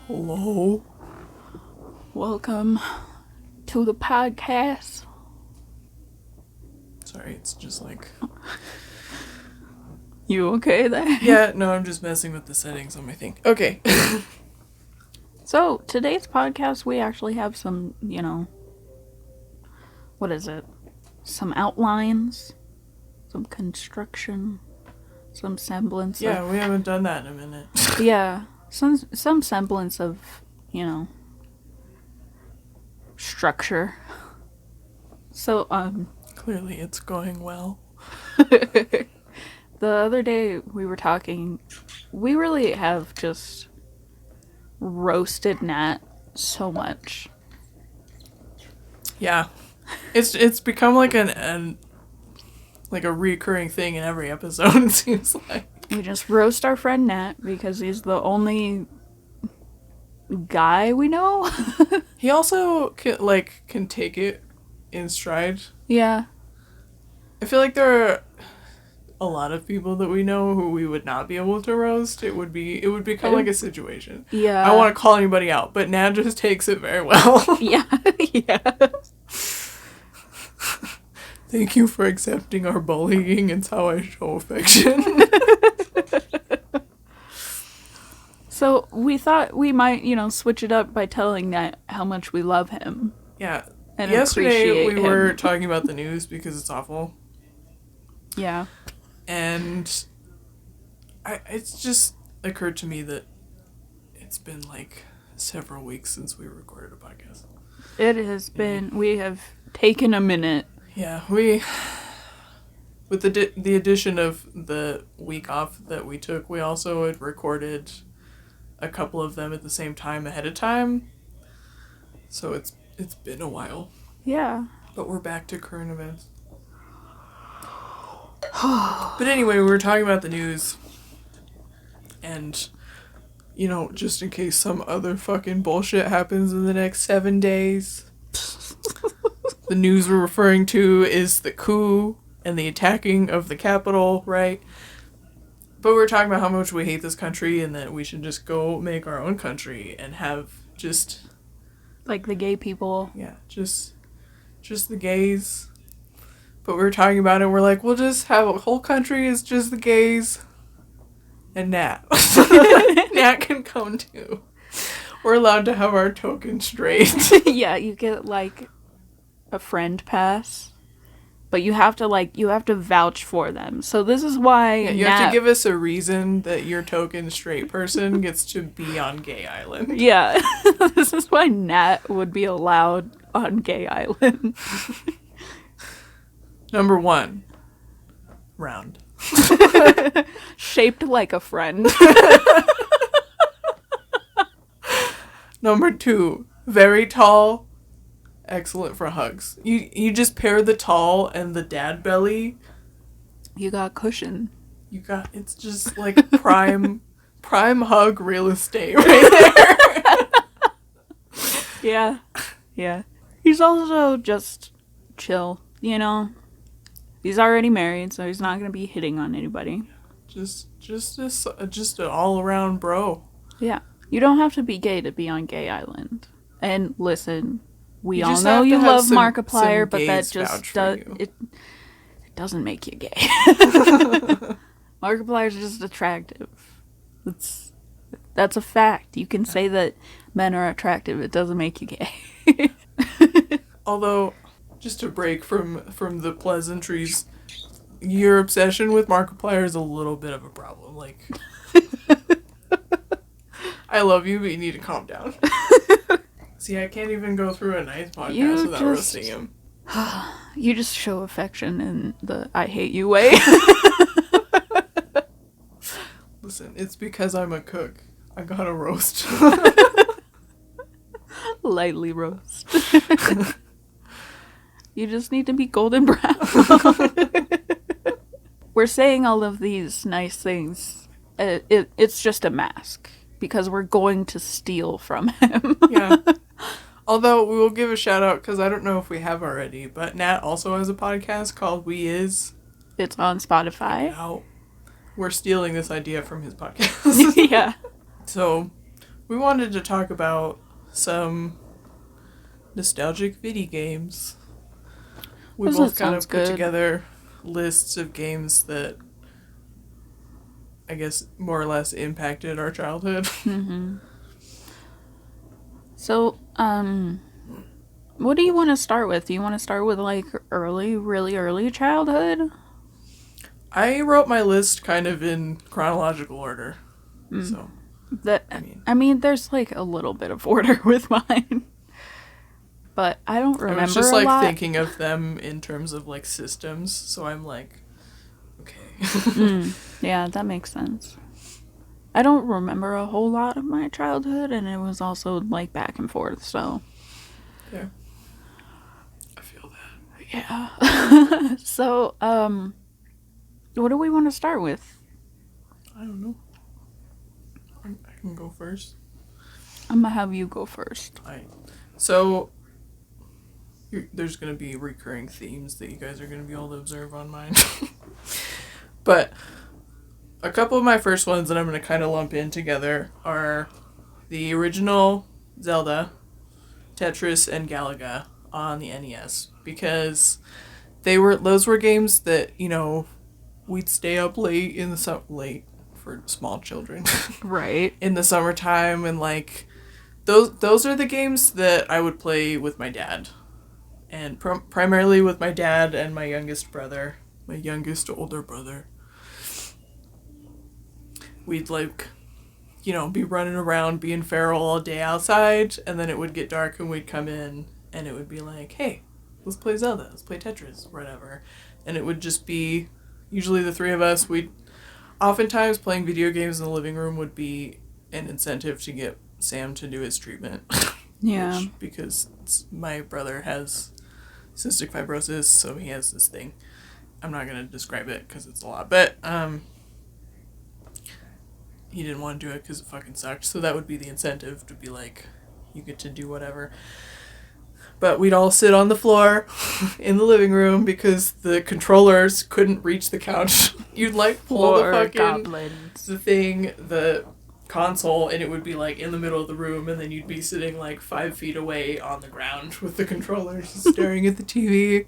Hello. Welcome to the podcast. Sorry, it's just like... You okay there? Yeah, no, I'm just messing with the settings on my thing. Okay. So, today's podcast, we actually have some, what is it? Some outlines, some construction, some semblance Yeah, of... we haven't done that in a minute. Yeah, some semblance of, structure. So, Clearly it's going well. the other day we were talking, we really have just roasted Nat so much. Yeah. It's become like a recurring thing in every episode, it seems like. We just roast our friend Nat because he's the only guy we know. He also can take it in stride. Yeah. I feel like there are a lot of people that we know who we would not be able to roast. It would become like a situation. Yeah. I don't want to call anybody out, but Nat just takes it very well. Yeah. Yeah. Thank you for accepting our bullying. It's how I show affection. So we thought we might, switch it up by telling Nat how much we love him. Yeah. And Yesterday appreciate we were him. talking about the news because it's awful. Yeah. And it's just occurred to me that it's been like several weeks since we recorded a podcast. It has been, we have taken a minute. Yeah, with the addition of the week off that we took, we also had recorded a couple of them at the same time ahead of time. So it's been a while. Yeah. But we're back to current events. But anyway, we were talking about the news. And, just in case some other fucking bullshit happens in the next 7 days. The news we're referring to is the coup and the attacking of the Capitol, right? But we're talking about how much we hate this country and that we should just go make our own country and have just... Like the gay people. Yeah, just the gays. But we were talking about it, we're like, we'll just have a whole country is just the gays. And Nat. Nat can come too. We're allowed to have our token straight. Yeah, you get like a friend pass. But you have to vouch for them. So this is why You have to give us a reason that your token straight person gets to be on Gay Island. Yeah. This is why Nat would be allowed on Gay Island. Number 1. Round. Shaped like a friend. Number 2. Very tall. Excellent for hugs. You just pair the tall and the dad belly. You got cushion. It's just like prime hug real estate right there. Yeah. Yeah. He's also just chill, He's already married, so he's not going to be hitting on anybody. Just an all-around bro. Yeah. You don't have to be gay to be on Gay Island. And listen, we You all just know have to you have love some Markiplier, but that gays just vouch for does you. it doesn't make you gay. Markiplier's just attractive. That's a fact. You can say that men are attractive, it doesn't make you gay. Although, just to break from the pleasantries, your obsession with Markiplier is a little bit of a problem. Like, I love you, but you need to calm down. See, I can't even go through a nice podcast without roasting him. You just show affection in the I hate you way. Listen, it's because I'm a cook. I gotta roast. Lightly roast. You just need to be golden brown. We're saying all of these nice things. It's just a mask. Because we're going to steal from him. Yeah. Although, we will give a shout out, because I don't know if we have already, but Nat also has a podcast called We Is. It's on Spotify. Now, we're stealing this idea from his podcast. Yeah. So, we wanted to talk about some nostalgic video games. We both kind of put together lists of games that I guess more or less impacted our childhood. Mm-hmm. So, what do you want to start with? Do you want to start with like really early childhood? I wrote my list kind of in chronological order. So I mean, there's like a little bit of order with mine. But I don't remember. I was just like thinking of them in terms of like systems, so I'm like, okay. Yeah, that makes sense. I don't remember a whole lot of my childhood, and it was also like back and forth, so. Yeah. I feel that. Yeah. So, what do we want to start with? I don't know. I can go first. I'm gonna have you go first. Alright. So, there's going to be recurring themes that you guys are going to be able to observe on mine. But a couple of my first ones that I'm going to kind of lump in together are the original Zelda, Tetris, and Galaga on the NES. Because those were games that, you know, we'd stay up late in the late for small children. Right. In the summertime, and like those are the games that I would play with my dad. And primarily with my dad and my youngest older brother. We'd like, you know, be running around being feral all day outside, and then it would get dark and we'd come in and it would be like, hey, let's play Zelda, let's play Tetris, whatever. And it would just be usually the three of us. Oftentimes playing video games in the living room would be an incentive to get Sam to do his treatment. Yeah. Because my brother has cystic fibrosis, so he has this thing. I'm not going to describe it because it's a lot, but he didn't want to do it because it fucking sucked, so that would be the incentive to be like, you get to do whatever. But we'd all sit on the floor in the living room because the controllers couldn't reach the couch. You'd like pull the fucking the console, and it would be like in the middle of the room, and then you'd be sitting like 5 feet away on the ground with the controllers staring at the TV.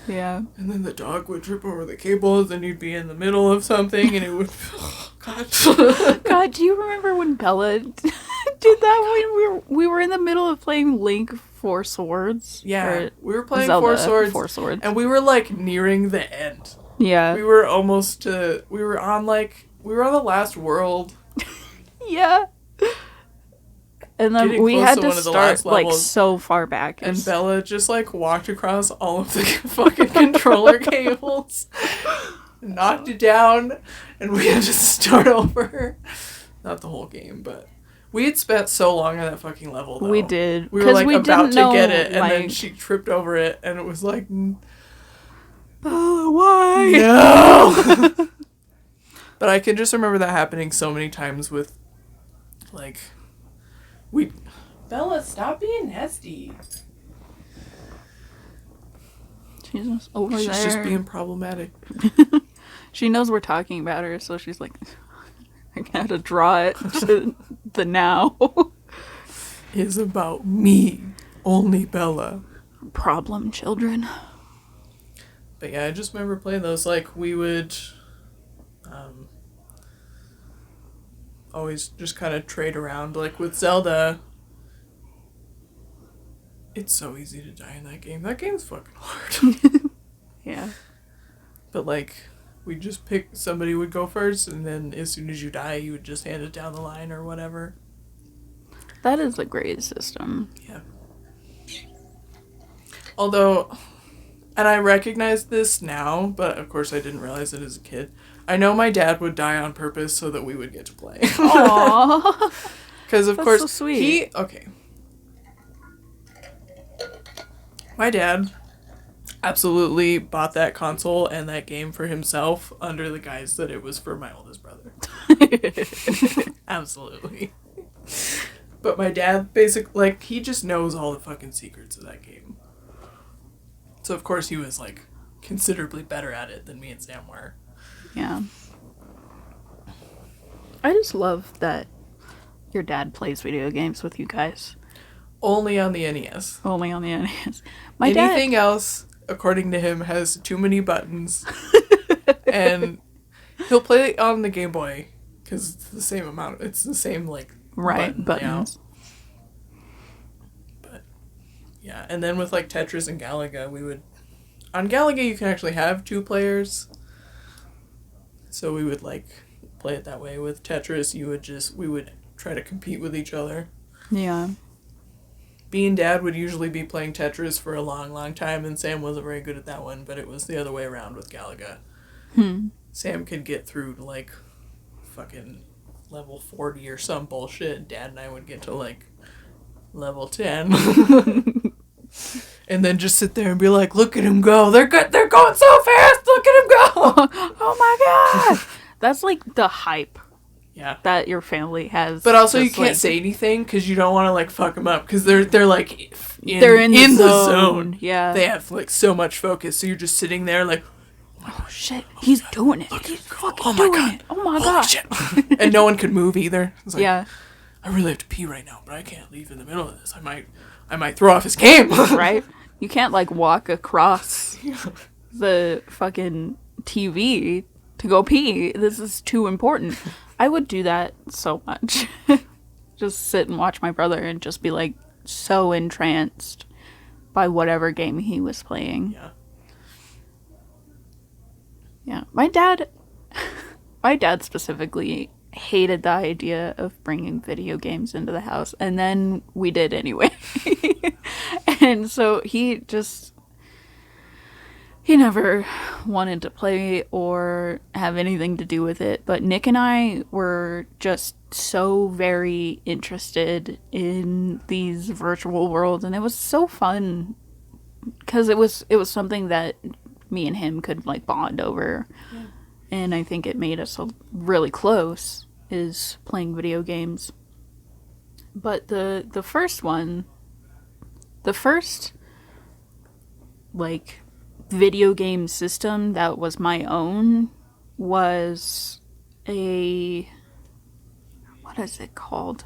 Yeah. And then the dog would trip over the cables, and you'd be in the middle of something, and it would... Oh, God. God, do you remember when Bella did that when we were in the middle of playing Link 4 Swords? Yeah, we were playing Zelda, 4 Swords, and we were like nearing the end. Yeah. We were almost we were on the last world. Yeah. And then we had to start like so far back. And Bella just like walked across all of the fucking controller cables, knocked it down, and we had to start over. Not the whole game, but we had spent so long on that fucking level, though. We did. We were like about to get it, and then she tripped over it, and it was like, Bella, why? No! But I can just remember that happening so many times with like, Bella, stop being nasty. She's just over She's there. She's just being problematic. She knows we're talking about her, so she's like, I gotta draw it to the now. It's about me. Only Bella. Problem children. But yeah, I just remember playing those. Like, we would... always just kind of trade around. Like with Zelda, it's so easy to die in that game. That game's fucking hard. Yeah. But like, we'd just pick, somebody would go first, and then as soon as you die, you would just hand it down the line or whatever. That is a great system. Yeah. Although, and I recognize this now, but of course I didn't realize it as a kid. I know my dad would die on purpose so that we would get to play. Aww. Because of course, so sweet. My dad absolutely bought that console and that game for himself under the guise that it was for my oldest brother. Absolutely. But my dad he just knows all the fucking secrets of that game. So of course he was like considerably better at it than me and Sam were. Yeah. I just love that Your dad plays video games with you guys. Only on the NES. Only on the NES. Anything else, according to him, has too many buttons. And he'll play it on the Game Boy because it's the same amount. It's the same, like, buttons. Layout. But, yeah. And then with, like, Tetris and Galaga, we would... On Galaga, you can actually have 2 players. So we would, like, play it that way. With Tetris, we would try to compete with each other. Yeah. Me and Dad would usually be playing Tetris for a long, long time, and Sam wasn't very good at that one, but it was the other way around with Galaga. Sam could get through to, like, fucking level 40 or some bullshit, and Dad and I would get to, like, level 10. And then just sit there and be like, look at him go. They're good. They're going so fast. Look at him go. Oh my god. That's, like, the hype. Yeah. That your family has. But also you can't like, say anything because you don't want to, like, fuck them up because they're like they're in the zone. Yeah. They have, like, so much focus. So you're just sitting there like, oh shit, he's doing it. He's fucking doing it. Oh my god. Shit. And no one could move either. It's like, yeah. I really have to pee right now, but I can't leave in the middle of this. I might throw off his game. Right? You can't, like, walk across the fucking TV to go pee. This is too important. I would do that so much. Just sit and watch my brother and just be, like, so entranced by whatever game he was playing. Yeah. Yeah. My dad specifically hated the idea of bringing video games into the house, and then we did anyway. And so he never wanted to play or have anything to do with it. But Nick and I were just so very interested in these virtual worlds, and it was so fun because it was something that me and him could, like, bond over. Yeah. And I think it made us really close, is playing video games. But the first one, like, video game system that was my own was what is it called?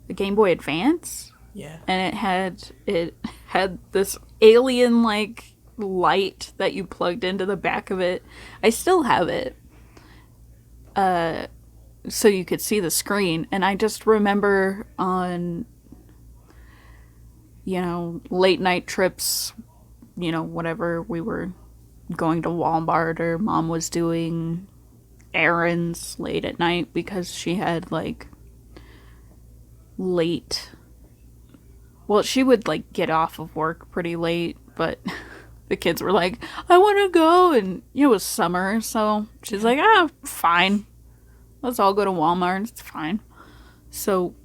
The Game Boy Advance? Yeah. And it had this alien, like, light that you plugged into the back of it. I still have it. So you could see the screen. And I just remember on, late night trips, whatever, we were going to Walmart or Mom was doing errands late at night because she had, like, she would, like, get off of work pretty late, but the kids were like, I want to go, and it was summer, so she's like, fine, let's all go to Walmart, it's fine. So,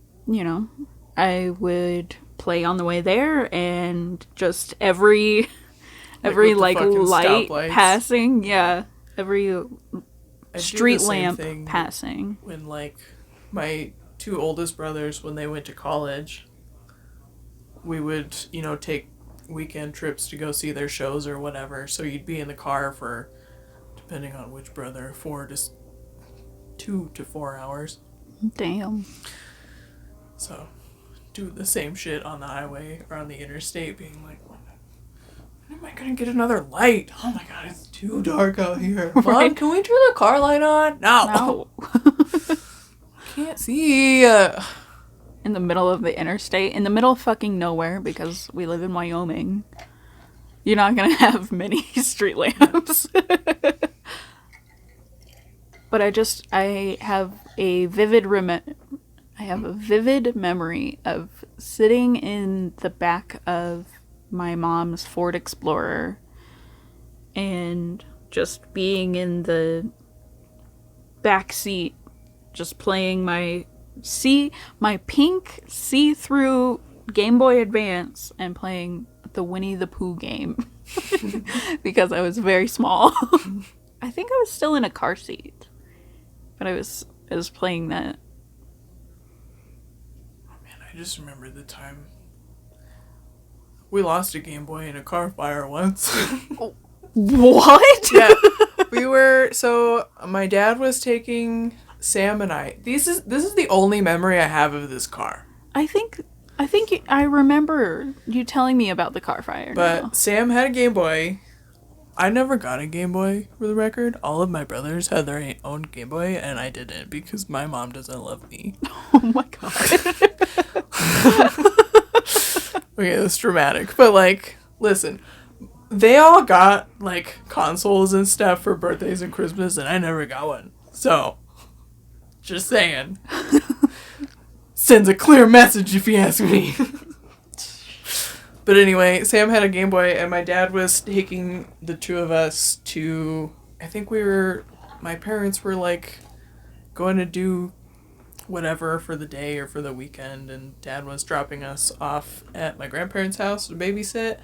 I would play on the way there, and just every like light passing, every street lamp passing. When, like, my 2 oldest brothers, when they went to college, we would, take weekend trips to go see their shows or whatever. So you'd be in the car for, depending on which brother, 2 to 4 hours. Damn. So, do the same shit on the highway or on the interstate, being like, when am I gonna get another light? Oh my god, it's too dark out here. Mom, right? Can we turn the car light on? No. Can't see. In the middle of the interstate, in the middle of fucking nowhere, because we live in Wyoming, you're not gonna have many street lamps. But I have a vivid memory of sitting in the back of my mom's Ford Explorer and just being in the back seat, just playing my pink see-through Game Boy Advance and playing the Winnie the Pooh game because I was very small. I think I was still in a car seat, but I was playing that. Oh man, I just remember the time we lost a Game Boy in a car fire once. What? Yeah. So my dad was taking Sam and I, this is the only memory I have of this car. I think I remember you telling me about the car fire. But now. Sam had a Game Boy. I never got a Game Boy, for the record. All of my brothers had their own Game Boy, and I didn't because my mom doesn't love me. Oh my god. Okay, that's dramatic. But, like, listen, they all got, like, consoles and stuff for birthdays and Christmas, and I never got one. So, just saying. Sends a clear message if you ask me. But anyway, Sam had a Game Boy, and my dad was taking the two of us to, I think my parents were, like, going to do whatever for the day or for the weekend, and Dad was dropping us off at my grandparents' house to babysit,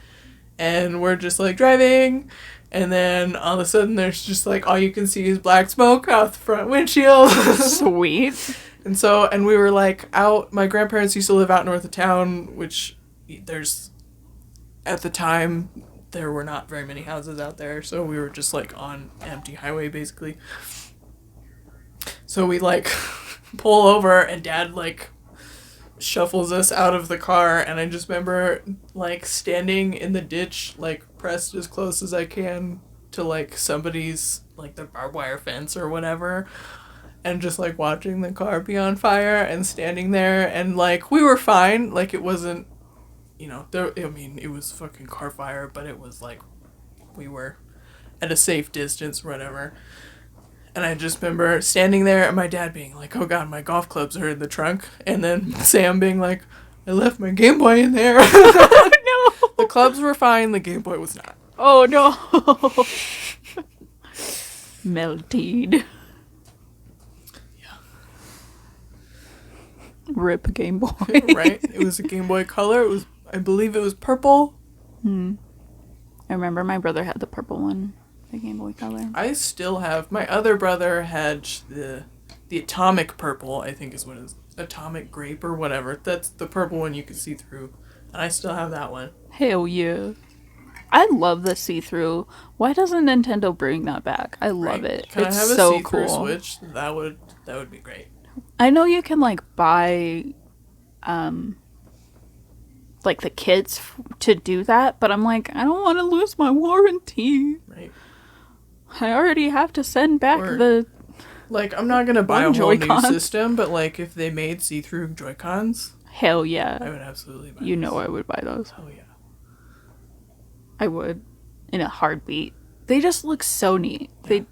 and we're just, like, driving, and then all of a sudden there's just, like, all you can see is black smoke out the front windshield. Sweet. And we were, like, out, my grandparents used to live out north of town, which at the time, there were not very many houses out there, so we were just, like, on empty highway, basically. So we, like, pull over, and Dad, like, shuffles us out of the car, and I just remember, like, standing in the ditch, like, pressed as close as I can to, like, somebody's, like, the barbed wire fence or whatever, and just, like, watching the car be on fire, and standing there, and, like, we were fine, like, it wasn't, you know, it was fucking car fire, but it was, like, we were at a safe distance or whatever. And I just remember standing there and my dad being like, oh god, my golf clubs are in the trunk. And then Sam being like, I left my Game Boy in there. Oh no! The clubs were fine, the Game Boy was not. Oh no! Melted. Yeah. Rip Game Boy. Right? It was a Game Boy Color. I believe it was purple. I remember my brother had the purple one. The Game Boy Color. I still have, my other brother had the Atomic Purple, I think is what it is. Atomic Grape or whatever. That's the purple one you can see through. And I still have that one. Hell yeah. I love the see-through. Why doesn't Nintendo bring that back? I love it. Can it's I have a so see-through cool. Switch? That would be great. I know you can like buy like the kits to do that, but I'm like, I don't want to lose my warranty. Right. I already have to send back the like, I'm not gonna buy a one whole Joy-Con. new system, but like if they made see-through Joy-Cons, hell yeah. I would absolutely buy You those. know I would buy those. Oh yeah. I would. In a heartbeat. They just look so neat. Yeah.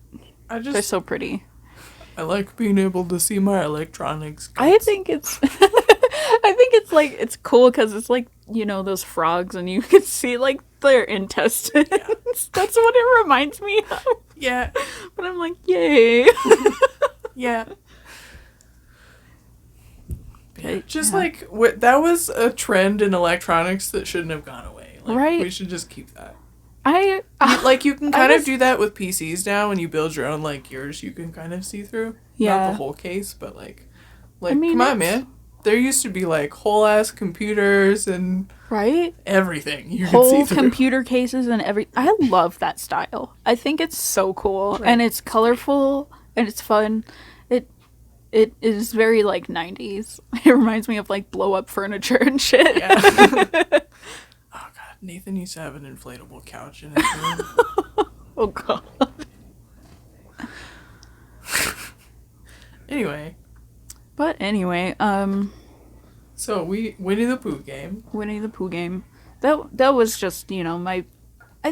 They're so pretty. I like being able to see my electronics. I think it's I think it's like it's cool because it's like, you know, those frogs and you can see like their intestines. Yeah. That's what it reminds me of. Yeah. But I'm like, yay. Yeah. Okay, Just yeah. like that was a trend in electronics that shouldn't have gone away. Like, Right. We should just keep that. I You can kind of do that with PCs now when you build your own, like, yours you can kind of see through. Yeah. Not the whole case, but, like I mean, come on, it's- man. There used to be, like, whole-ass computers and right? everything you could see Whole through. computer cases and I love that style. I think it's so cool and it's colorful and it's fun. It is very like 90s. It reminds me of like blow up furniture and shit. Yeah. Oh, God. Nathan used to have an inflatable couch in his room. Oh god. Anyway. But anyway, So, Winnie the Pooh game. Winnie the Pooh game. That was just, you know, I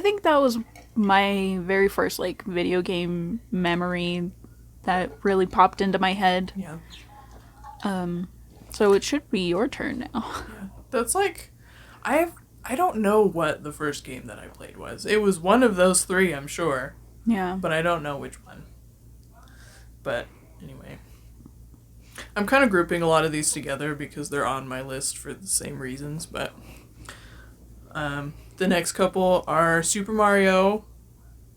think that was my very first like video game memory that really popped into my head. Yeah. So it should be your turn now. Yeah. That's like, I don't know what the first game that I played was. It was one of those three, I'm sure. Yeah. But I don't know which one. But anyway. I'm kind of grouping a lot of these together because they're on my list for the same reasons, but the next couple are Super Mario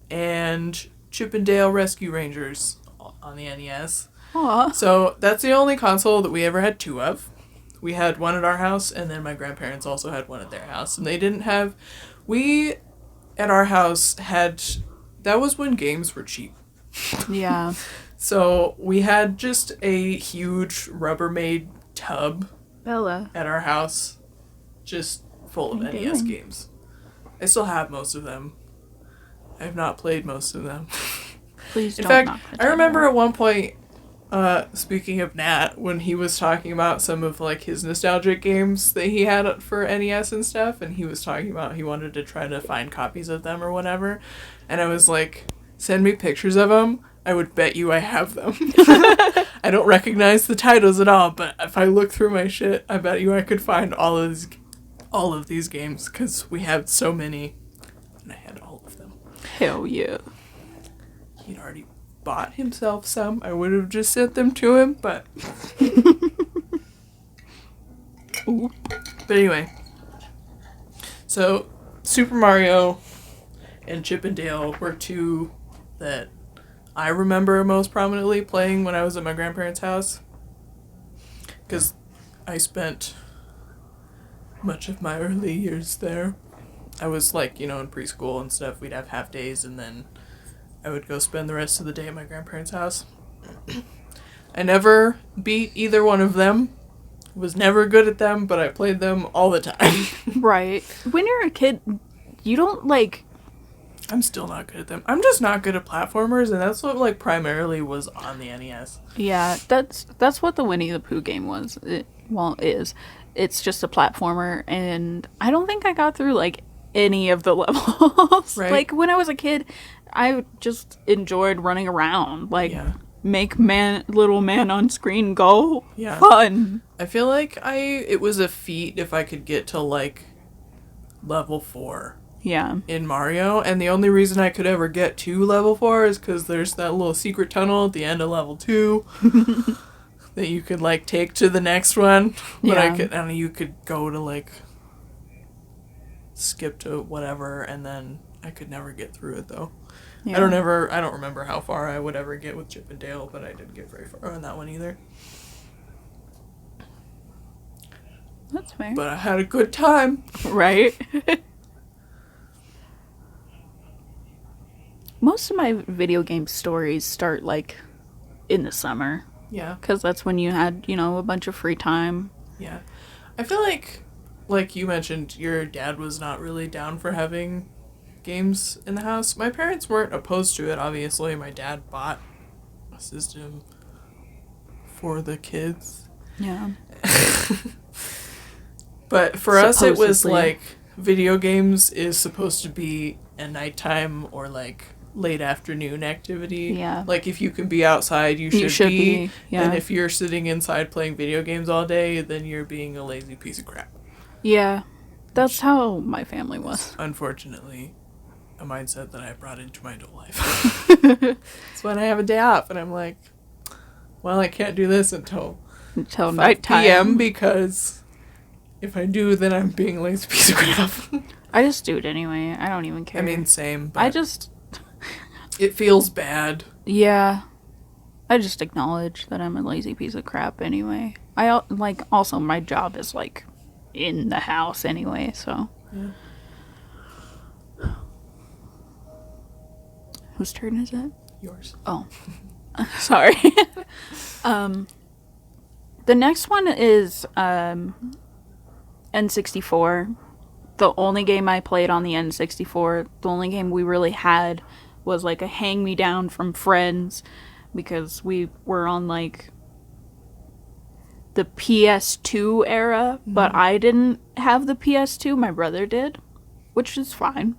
and Chip and Dale Rescue Rangers on the NES. Aw. So that's the only console that we ever had two of. We had one at our house, and then my grandparents also had one at their house. And they didn't have... We, at our house, had... That was when games were cheap. Yeah. So we had just a huge Rubbermaid tub Bella. at our house, just full of What are you NES doing? games. I still have most of them. I have not played most of them. Please In don't fact, knock the I remember table. at one point, speaking of Nat, when he was talking about some of like his nostalgic games that he had for NES and stuff, and he was talking about he wanted to try to find copies of them or whatever, and I was like, send me pictures of them. I would bet you I have them. I don't recognize the titles at all, but if I look through my shit, I bet you I could find all of these games because we have so many, and I had all of them. Hell yeah. He'd already bought himself some. I would have just sent them to him, but Ooh. but anyway. So Super Mario and Chip and Dale were two that I remember most prominently playing when I was at my grandparents' house. Because I spent much of my early years there. I was like, in preschool and stuff. We'd have half days and then I would go spend the rest of the day at my grandparents' house. I never beat either one of them. Was never good at them, but I played them all the time. Right. When you're a kid, you don't like. I'm still not good at them. I'm just not good at platformers, and that's what like primarily was on the NES. Yeah, that's what the Winnie the Pooh game was. Is. It's just a platformer, and I don't think I got through like any of the levels. Right. Like when I was a kid, I just enjoyed running around. Like Yeah. make little man on screen go. Yeah. Fun. I feel like it was a feat if I could get to like level 4 Yeah. in Mario, and the only reason I could ever get to level 4 is because there's that little secret tunnel at the end of level 2 that you could like take to the next one. But Yeah. you could go to like skip to whatever, and then I could never get through it though. Yeah. I don't remember how far I would ever get with Chip and Dale, but I didn't get very far on that one either. That's fair. But I had a good time. Right? Most of my video game stories start like in the summer Yeah. because that's when you had, a bunch of free time. Yeah. I feel like you mentioned, your dad was not really down for having games in the house. My parents weren't opposed to it, obviously. My dad bought a system for the kids. Yeah. But for us, it was Supposedly. like video games is supposed to be a nighttime or like late afternoon activity. Yeah. Like if you can be outside, you should, should be, yeah. And if you're sitting inside playing video games all day, then you're being a lazy piece of crap. Yeah. That's how my family was. Unfortunately, a mindset that I brought into my adult life. It's when I have a day off and I'm like, well, I can't do this until Until 5 nighttime. p.m. because if I do, then I'm being a lazy piece of crap. I just do it anyway. I don't even care. I mean, same, but I just, it feels bad. yeah. I just acknowledge that I'm a lazy piece of crap anyway. Also my job is like in the house anyway, so. Yeah. Whose turn is it? Yours. Oh. Sorry. The next one is N64. The only game I played on the N64, the only game we really had was like a hand-me-down from friends because we were on like the PS2 era, but I didn't have the PS2, my brother did, which is fine.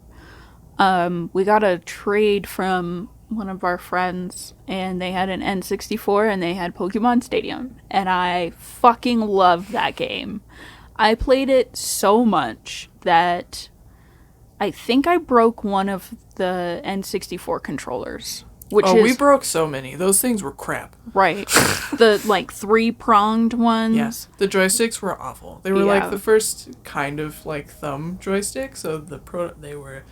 We got a trade from one of our friends, and they had an N64 and they had Pokemon Stadium, and I fucking loved that game. I played it so much that I think I broke one of the N64 controllers. Which we is broke so many. Those things were crap. right. The like 3-pronged ones. Yes. The joysticks were awful. They were Yeah. like the first kind of like thumb joystick, so they weren't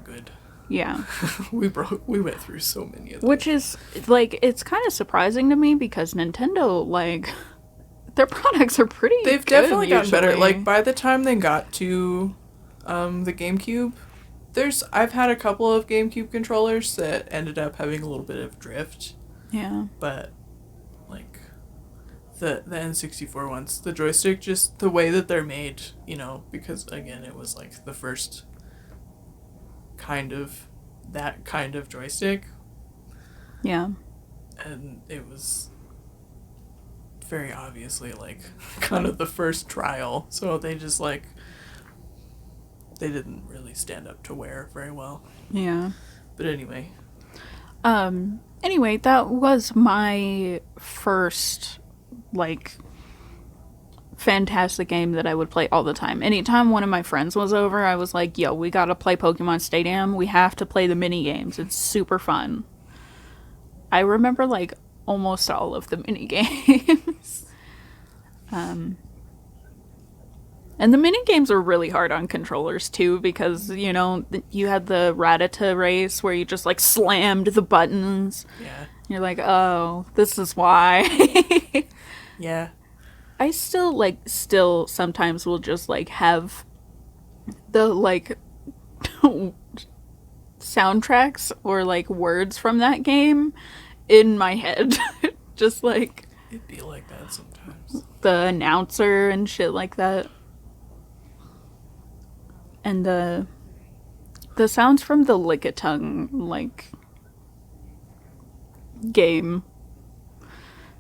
good. Yeah. We went through so many of them. Which is like, it's kind of surprising to me because Nintendo, like, their products are pretty They've good definitely gotten better. usually. Like by the time they got to the GameCube, I've had a couple of GameCube controllers that ended up having a little bit of drift, Yeah. but like the N64 ones, the joystick, just the way that they're made, because again, it was like the first that kind of joystick, Yeah. and it was very obviously like kind of the first trial, so they just like they didn't really stand up to wear very well. Yeah. But anyway. Anyway, that was my first, like, fantastic game that I would play all the time. Anytime one of my friends was over, I was like, yo, we gotta play Pokemon Stadium. We have to play the mini games. It's super fun. I remember, like, almost all of the mini games. And the mini games were really hard on controllers too, because you had the Rattata race where you just like slammed the buttons. Yeah. You're like, oh, this is why. Yeah. I still sometimes will just like have the like soundtracks or like words from that game in my head. Just like It'd be like that sometimes. the announcer and shit like that. And the sounds from the Lickitung, like, game.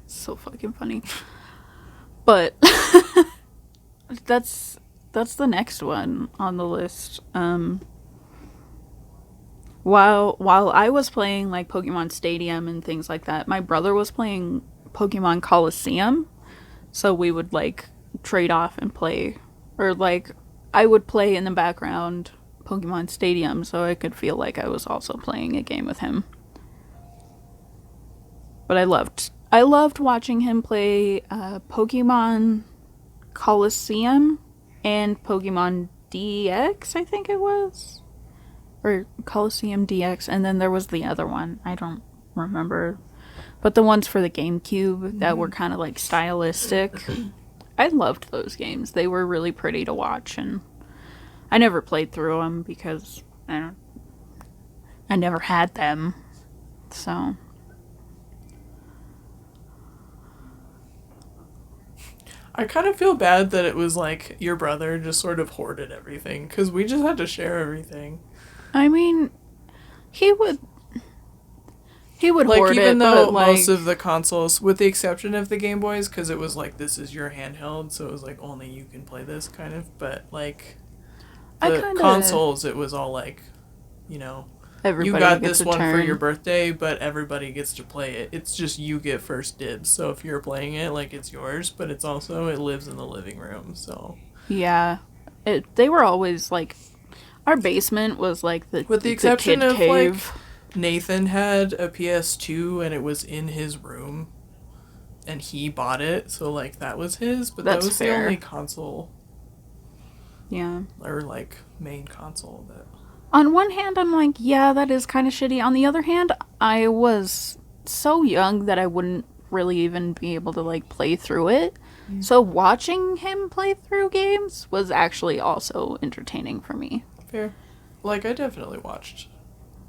So fucking funny. But that's the next one on the list. While I was playing like Pokemon Stadium and things like that, my brother was playing Pokemon Coliseum. So we would like trade off and play, or like I would play in the background Pokemon Stadium so I could feel like I was also playing a game with him. But I loved watching him play Pokemon Coliseum and Pokemon DX, I think it was. Or Coliseum DX, and then there was the other one. I don't remember. But the ones for the GameCube that were kind of like stylistic. I loved those games. They were really pretty to watch, and I never played through them because I never had them. So I kind of feel bad that it was like your brother just sort of hoarded everything, because we just had to share everything. I mean, he would Like, hoard even it, though but like, most of the consoles, with the exception of the Game Boys, because it was like, this is your handheld, so it was like, only you can play this, kind of. But like, the consoles, it was all like, everybody you got gets this a one for turn. your birthday, but everybody gets to play it. It's just you get first dibs. So if you're playing it, like, it's yours, but it's also, it lives in the living room, so. Yeah. They were always like, our basement was like With the exception kid of cave. like, Nathan had a PS2 and it was in his room, and he bought it, so like that was his, but That's that was fair. the only console, Yeah. or like main console that. On one hand, I'm like, yeah, that is kind of shitty. On the other hand, I was so young that I wouldn't really even be able to like play through it. So watching him play through games was actually also entertaining for me. Fair. Like, I definitely watched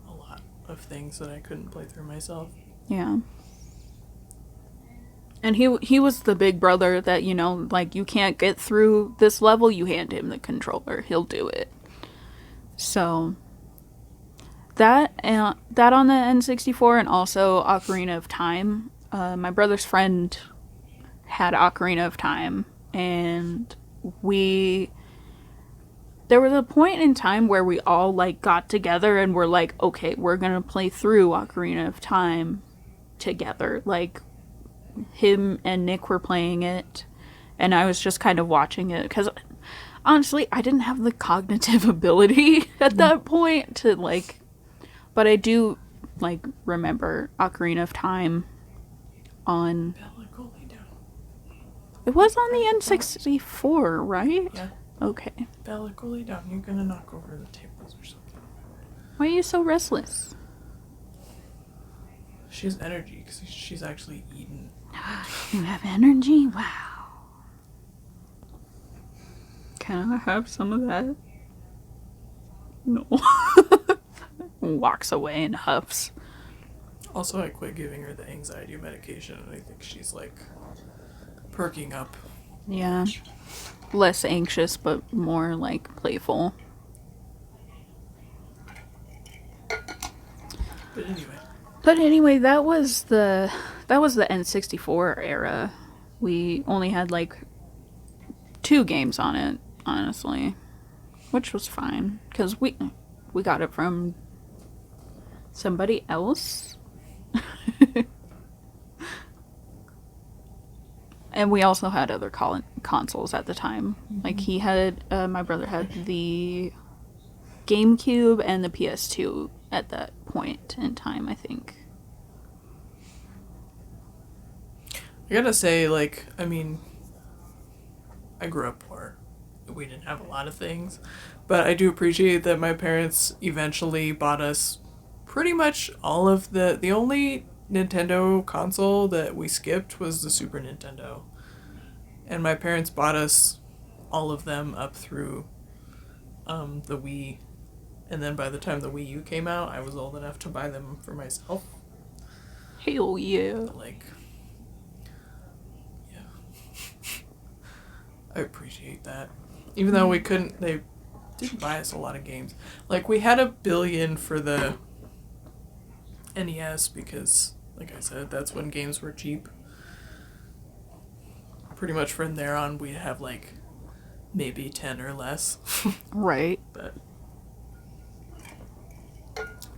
a lot of things that I couldn't play through myself. Yeah. And he was the big brother that, like, you can't get through this level, you hand him the controller. He'll do it. So, that on the N64, and also Ocarina of Time. My brother's friend had Ocarina of Time, and there was a point in time where we all, like, got together and were like, okay, we're gonna play through Ocarina of Time together. Like, him and Nick were playing it, and I was just kind of watching it, because honestly, I didn't have the cognitive ability at that point to, like, but I do, like, remember Ocarina of Time on... Bella, go lay down. It was on the N64, right? Yeah. Okay. Bella, go lay down. You're gonna knock over the tables or something. Why are you so restless? She has energy, because she's actually eaten. You have energy? Wow. Can I have some of that? No. walks away and huffs. Also, I quit giving her the anxiety medication, and I think she's, like, perking up. Yeah. Less anxious, but more, like, playful. But anyway, that was the N64 era. We only had, like, 2 games on it, honestly, which was fine because we got it from somebody else. And we also had other consoles at the time. Mm-hmm. Like he had my brother had the GameCube and the PS2 at that point in time, I think. I gotta say, like, I mean, I grew up poor. We didn't have a lot of things. But I do appreciate that my parents eventually bought us pretty much all of the only Nintendo console that we skipped was the Super Nintendo. And my parents bought us all of them up through the Wii. And then by the time the Wii U came out, I was old enough to buy them for myself. Hell yeah. But, like, I appreciate that. Even though they didn't buy us a lot of games. Like, we had $1 billion for the NES because, like I said, that's when games were cheap. Pretty much from there on, we'd have, like, maybe 10 or less. Right. But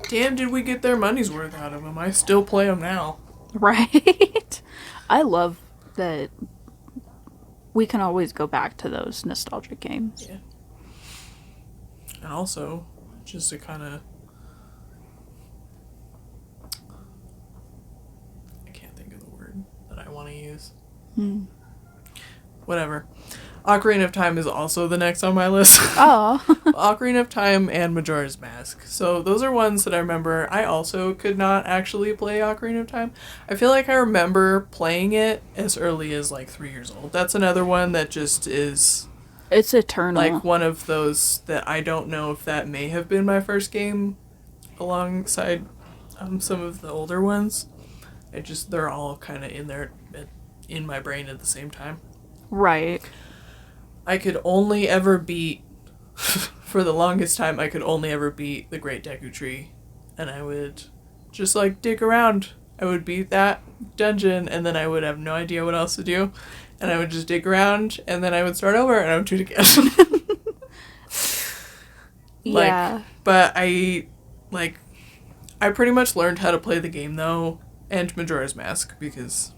damn, did we get their money's worth out of them. I still play them now. Right. I love that we can always go back to those nostalgic games. Yeah. And also, just to kind of... I can't think of the word that I want to use. Whatever. Ocarina of Time is also the next on my list. Oh. Ocarina of Time and Majora's Mask. So those are ones that I remember. I also could not actually play Ocarina of Time. I feel like I remember playing it as early as like 3 years old. That's another one that just is... It's eternal. Like one of those that I don't know if that may have been my first game alongside some of the older ones. They're all kind of in there in my brain at the same time. Right. I could only ever beat, for the longest time, I could only ever beat the Great Deku Tree. And I would just, like, dig around. I would beat that dungeon, and then I would have no idea what else to do. And I would just dig around, and then I would start over, and I would do it again. Yeah. But I pretty much learned how to play the game, though, and Majora's Mask, because...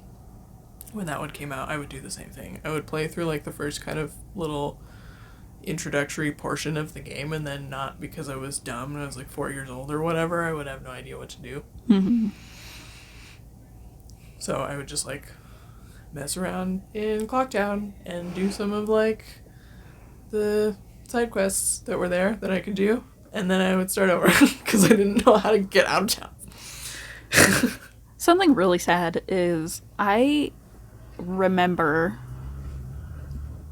when that one came out, I would do the same thing. I would play through, like, the first kind of little introductory portion of the game, and then not because I was dumb and I was, like, 4 years old or whatever, I would have no idea what to do. Mm-hmm. So I would just, like, mess around in Clocktown and do some of, like, the side quests that were there that I could do, and then I would start over because I didn't know how to get out of town. Something really sad is I remember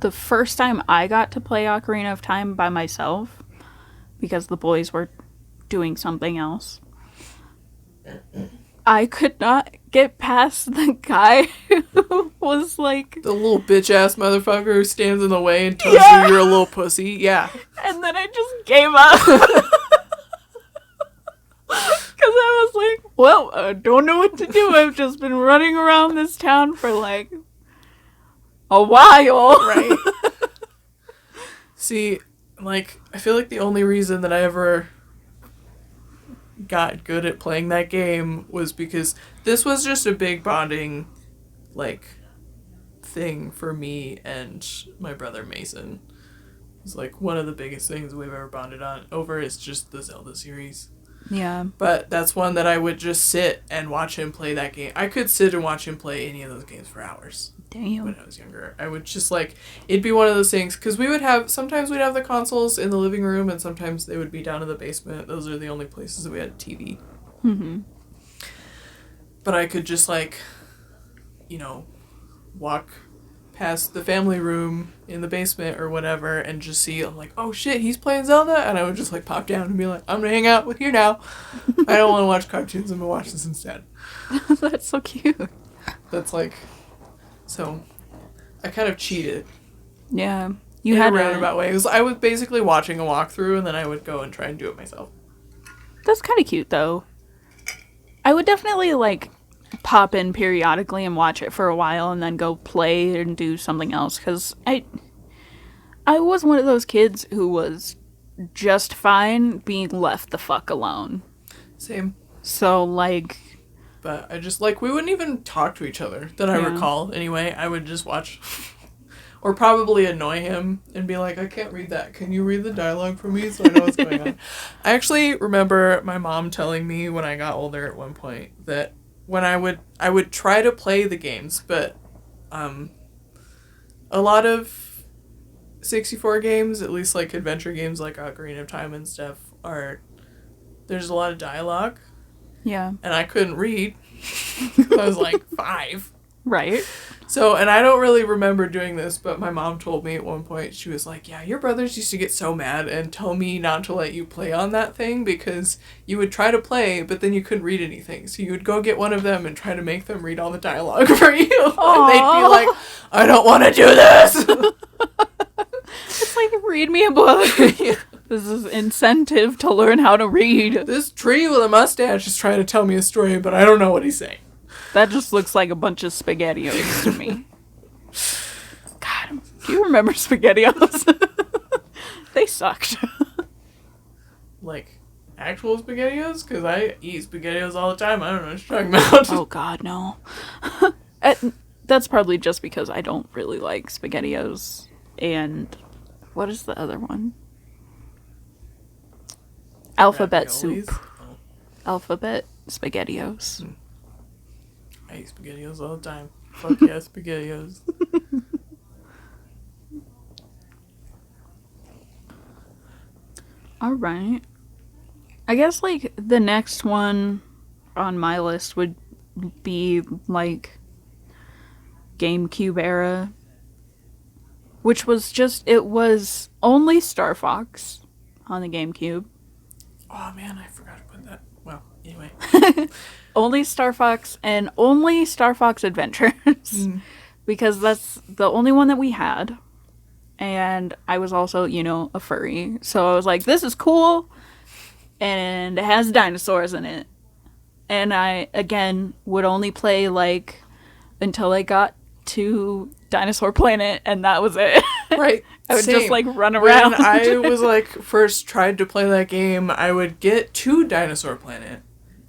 the first time I got to play Ocarina of Time by myself because the boys were doing something else. I could not get past the guy who was like... the little bitch-ass motherfucker who stands in the way and tells you you're a little pussy. Yeah. And then I just gave up. Because I was like, well, I don't know what to do. I've just been running around this town for, like, a while. Right. See, like, I feel like the only reason that I ever got good at playing that game was because this was just a big bonding, like, thing for me and my brother Mason. It's, like, one of the biggest things we've ever bonded on over is just the Zelda series. Yeah. But that's one that I would just sit and watch him play that game. I could sit and watch him play any of those games for hours. Damn. When I was younger. I would just, like, it'd be one of those things, because sometimes we'd have the consoles in the living room, and sometimes they would be down in the basement. Those are the only places that we had TV. Mm-hmm. But I could just, like, you know, walk past the family room in the basement or whatever and just see, I'm like, oh shit, he's playing Zelda? And I would just like pop down and be like, I'm gonna hang out with you now. I don't want to watch cartoons, I'm gonna watch this instead. That's so cute. That's like, so I kind of cheated. Yeah. You had a roundabout way. I was basically watching a walkthrough and then I would go and try and do it myself. That's kind of cute though. I would definitely like pop in periodically and watch it for a while and then go play and do something else, because I was one of those kids who was just fine being left the fuck alone. Same. So like, but I just like, we wouldn't even talk to each other that I recall anyway. I would just watch or probably annoy him and be like, I can't read that, can you read the dialogue for me so I know what's going on? I actually remember my mom telling me when I got older at one point that when I would try to play the games, but a lot of 64 games, at least like adventure games like Ocarina of Time and stuff, there's a lot of dialogue. Yeah. And I couldn't read. I was like 5. Right. So, and I don't really remember doing this, but my mom told me at one point, she was like, yeah, your brothers used to get so mad and tell me not to let you play on that thing because you would try to play, but then you couldn't read anything. So you would go get one of them and try to make them read all the dialogue for you. Aww. And they'd be like, I don't want to do this. It's like, read me a book. Yeah. This is incentive to learn how to read. This tree with a mustache is trying to tell me a story, but I don't know what he's saying. That just looks like a bunch of SpaghettiOs to me. God, do you remember SpaghettiOs? They sucked. Like, actual SpaghettiOs? Because I eat SpaghettiOs all the time. I don't know what you're talking about. Oh, God, no. That's probably just because I don't really like SpaghettiOs. And what is the other one? Alphabet soup. Oh. Alphabet SpaghettiOs. I eat SpaghettiOs all the time. Fuck yeah, SpaghettiOs. Alright. I guess, like, the next one on my list would be, like, GameCube era. Which was it was only Star Fox on the GameCube. Oh, man, I forgot to put that. Well, anyway. Only Star Fox and only Star Fox Adventures. Because that's the only one that we had. And I was also, a furry. So I was like, this is cool. And it has dinosaurs in it. And I, again, would only play, like, until I got to Dinosaur Planet. And that was it. Right. I would just, like, run around. When I was, like, first tried to play that game, I would get to Dinosaur Planet.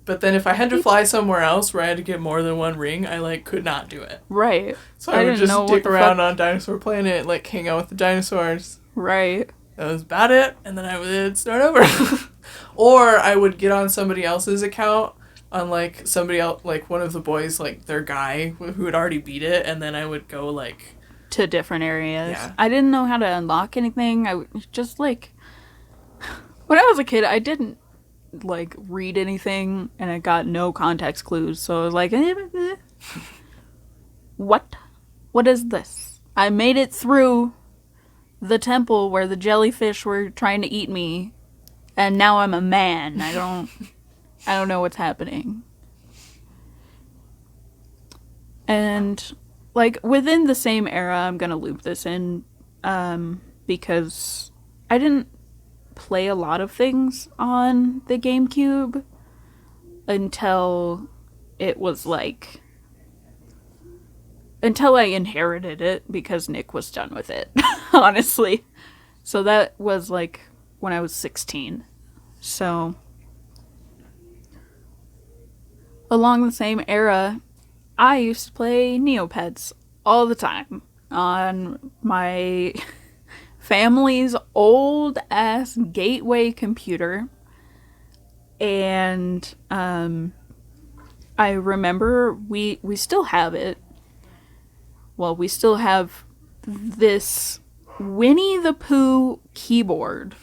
But then if I had to fly somewhere else where I had to get more than one ring, I, like, could not do it. Right. So I would just stick around on Dinosaur Planet and, like, hang out with the dinosaurs. Right. That was about it, and then I would start over. Or I would get on somebody else's account, on, like, somebody else, like, one of the boys, like, their guy who had already beat it, and then I would go, like... to different areas. Yeah. I didn't know how to unlock anything. I just, like... When I was a kid, I didn't, like, read anything, and I got no context clues, so I was like, what? What is this? I made it through the temple where the jellyfish were trying to eat me, and now I'm a man. I don't know what's happening. And, like, within the same era, I'm gonna loop this in, because I didn't play a lot of things on the GameCube until it was like until I inherited it because Nick was done with it, honestly. So that was like when I was 16. So along the same era, I used to play Neopets all the time on my family's old ass Gateway computer. And I remember we still have it. Well, we still have this Winnie the Pooh keyboard.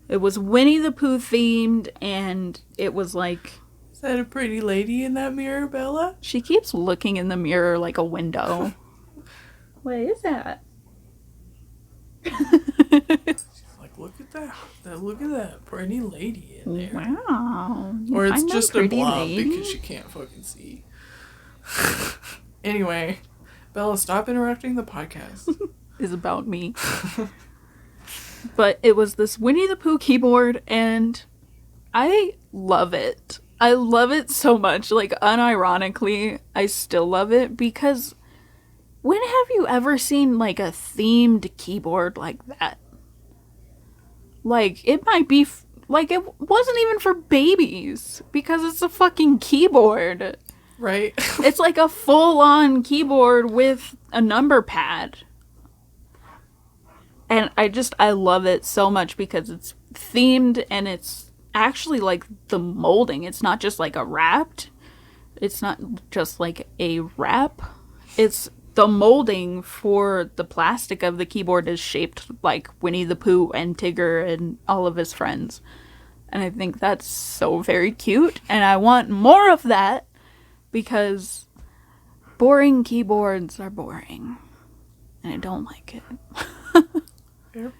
It was Winnie the Pooh themed, and it was like... Is that a pretty lady in that mirror, Bella? She keeps looking in the mirror like a window. What is that? Like, look at that. Look at that pretty lady in there. Wow. Or it's I'm just no a pretty blob lady. because she can't fucking see. Anyway, Bella, stop interrupting the podcast. Is about me. But it was this Winnie the Pooh keyboard, and I love it. I love it so much. Like, unironically, I still love it because when have you ever seen, like, a themed keyboard like that? Like, it might be, like, it wasn't even for babies because it's a fucking keyboard. Right? It's like a full-on keyboard with a number pad. And I love it so much because it's themed and it's actually like the molding. It's not just like a wrapped. It's not just like a wrap. It's the molding for the plastic of the keyboard is shaped like Winnie the Pooh and Tigger and all of his friends. And I think that's so very cute. And I want more of that because boring keyboards are boring. And I don't like it. Yep.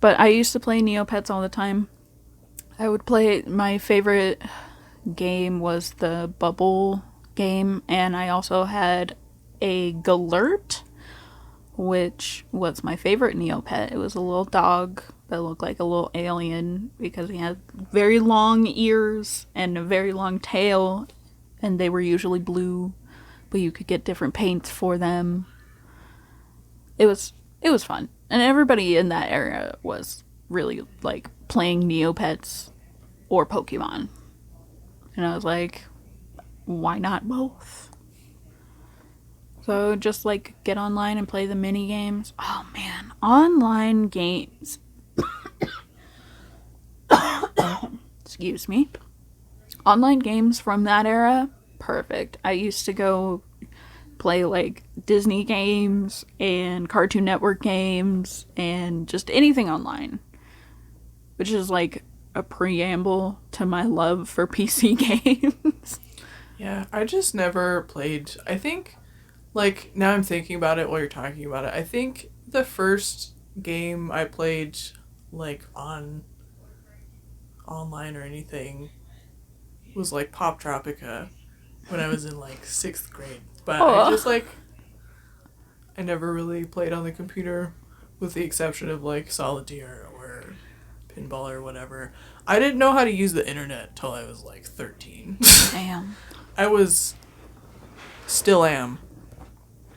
But I used to play Neopets all the time. I would play, my favorite game was the Bubble game, and I also had a Galert, which was my favorite Neopet. It was a little dog that looked like a little alien because he had very long ears and a very long tail, and they were usually blue, but you could get different paints for them. It was fun. And everybody in that area was really, like, playing Neopets or Pokemon. And I was like, why not both? So just, like, get online and play the mini games. Oh, man. Online games. Excuse me. Online games from that era, perfect. I used to go play like Disney games and Cartoon Network games and just anything online, which is like a preamble to my love for PC games. Yeah, I just never played. I think, like, now I'm thinking about it while you're talking about it. I think the first game I played, like, on online or anything was like Pop Tropica when I was in like 6th grade. But I just like, I never really played on the computer with the exception of like Solitaire or Pinball or whatever. I didn't know how to use the internet till I was like 13. Damn. Still am,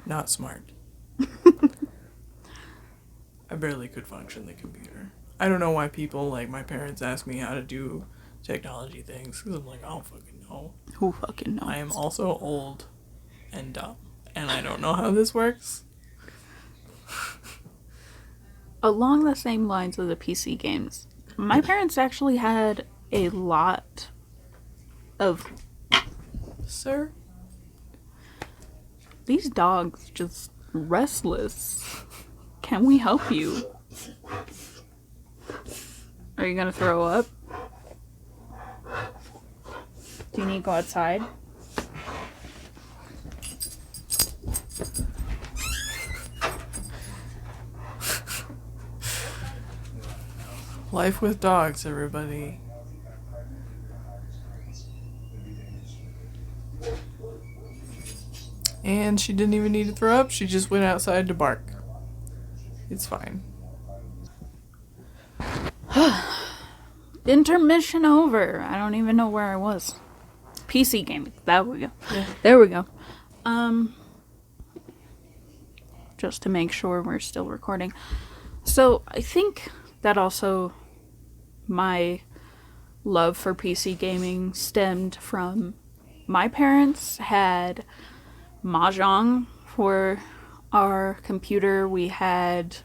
not smart. I barely could function the computer. I don't know why people, like my parents, ask me how to do technology things. Because I'm like, I don't fucking know. Who fucking knows? I am also old and dumb. And I don't know how this works. Along the same lines of the PC games, my parents actually had a lot of... Sir? These dogs just restless. Can we help you? Are you gonna throw up? Do you need to go outside? Life with dogs, everybody. And she didn't even need to throw up. She just went outside to bark. It's fine. Intermission over. I don't even know where I was. PC gaming. There we go. Yeah. There we go. Just to make sure we're still recording. So I think that also my love for PC gaming stemmed from my parents had Mahjong for our computer. We had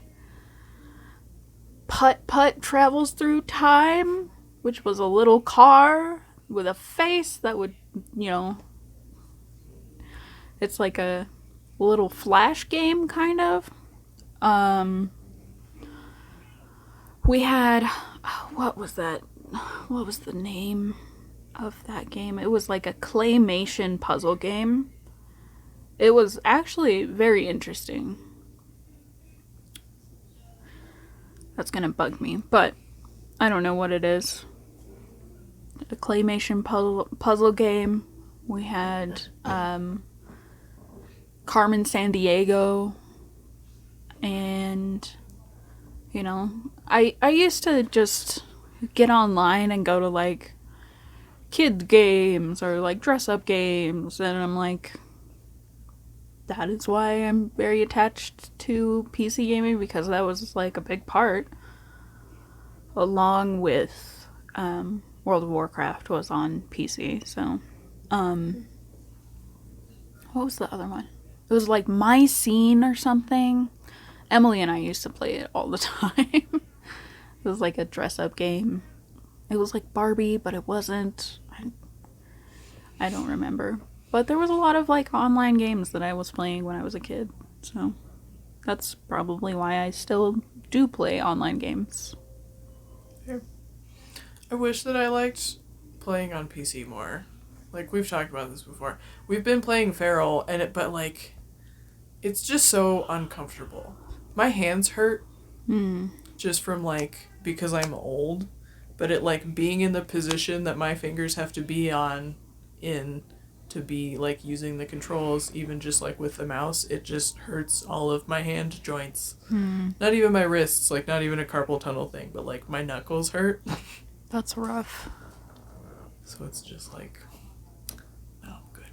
Putt Putt Travels Through Time, which was a little car with a face that would, you know, it's like a little flash game, kind of. We had, what was that? What was the name of that game? It was like a claymation puzzle game. It was actually very interesting. That's gonna bug me, but I don't know what it is. A claymation puzzle game. We had Carmen Sandiego, and you know, I used to just get online and go to like kid games or like dress up games, and I'm like, that is why I'm very attached to PC gaming, because that was like a big part, along with World of Warcraft was on PC. So what was the other one? It was like My Scene or something. Emily and I used to play it all the time. It was like a dress up game. It was like Barbie, but it wasn't. I don't remember. But there was a lot of like online games that I was playing when I was a kid. So that's probably why I still do play online games. Yeah. I wish that I liked playing on PC more. Like, we've talked about this before. We've been playing Feral, but like, it's just so uncomfortable. My hands hurt just from like, because I'm old, but it like being in the position that my fingers have to be in to be like using the controls, even just like with the mouse, it just hurts all of my hand joints. Not even my wrists, like not even a carpal tunnel thing, but like my knuckles hurt. That's rough. So it's just like, oh, good.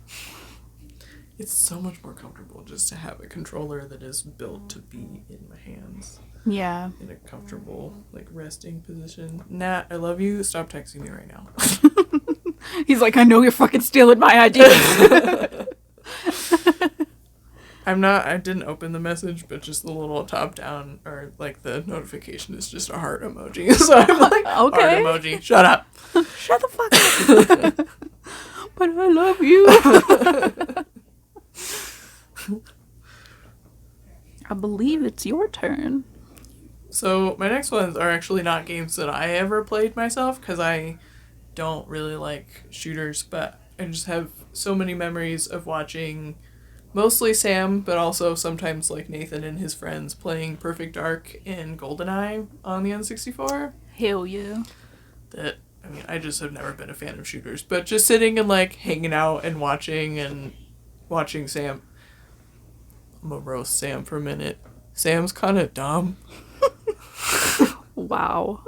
It's so much more comfortable just to have a controller that is built to be in my hands. Yeah. In a comfortable, like, resting position. Nat, I love you. Stop texting me right now. He's like, I know you're fucking stealing my ideas. I didn't open the message, but just the little top down, or like the notification is just a heart emoji. So I'm like, okay. Heart emoji. Shut up. Shut the fuck up. But I love you. I believe it's your turn. So my next ones are actually not games that I ever played myself, because I don't really like shooters, but I just have so many memories of watching mostly Sam, but also sometimes like Nathan and his friends playing Perfect Dark and GoldenEye on the N64. Hell yeah. That, I mean, I just have never been a fan of shooters, but just sitting and like hanging out and watching Sam. I'm gonna roast Sam for a minute. Sam's kind of dumb. Wow.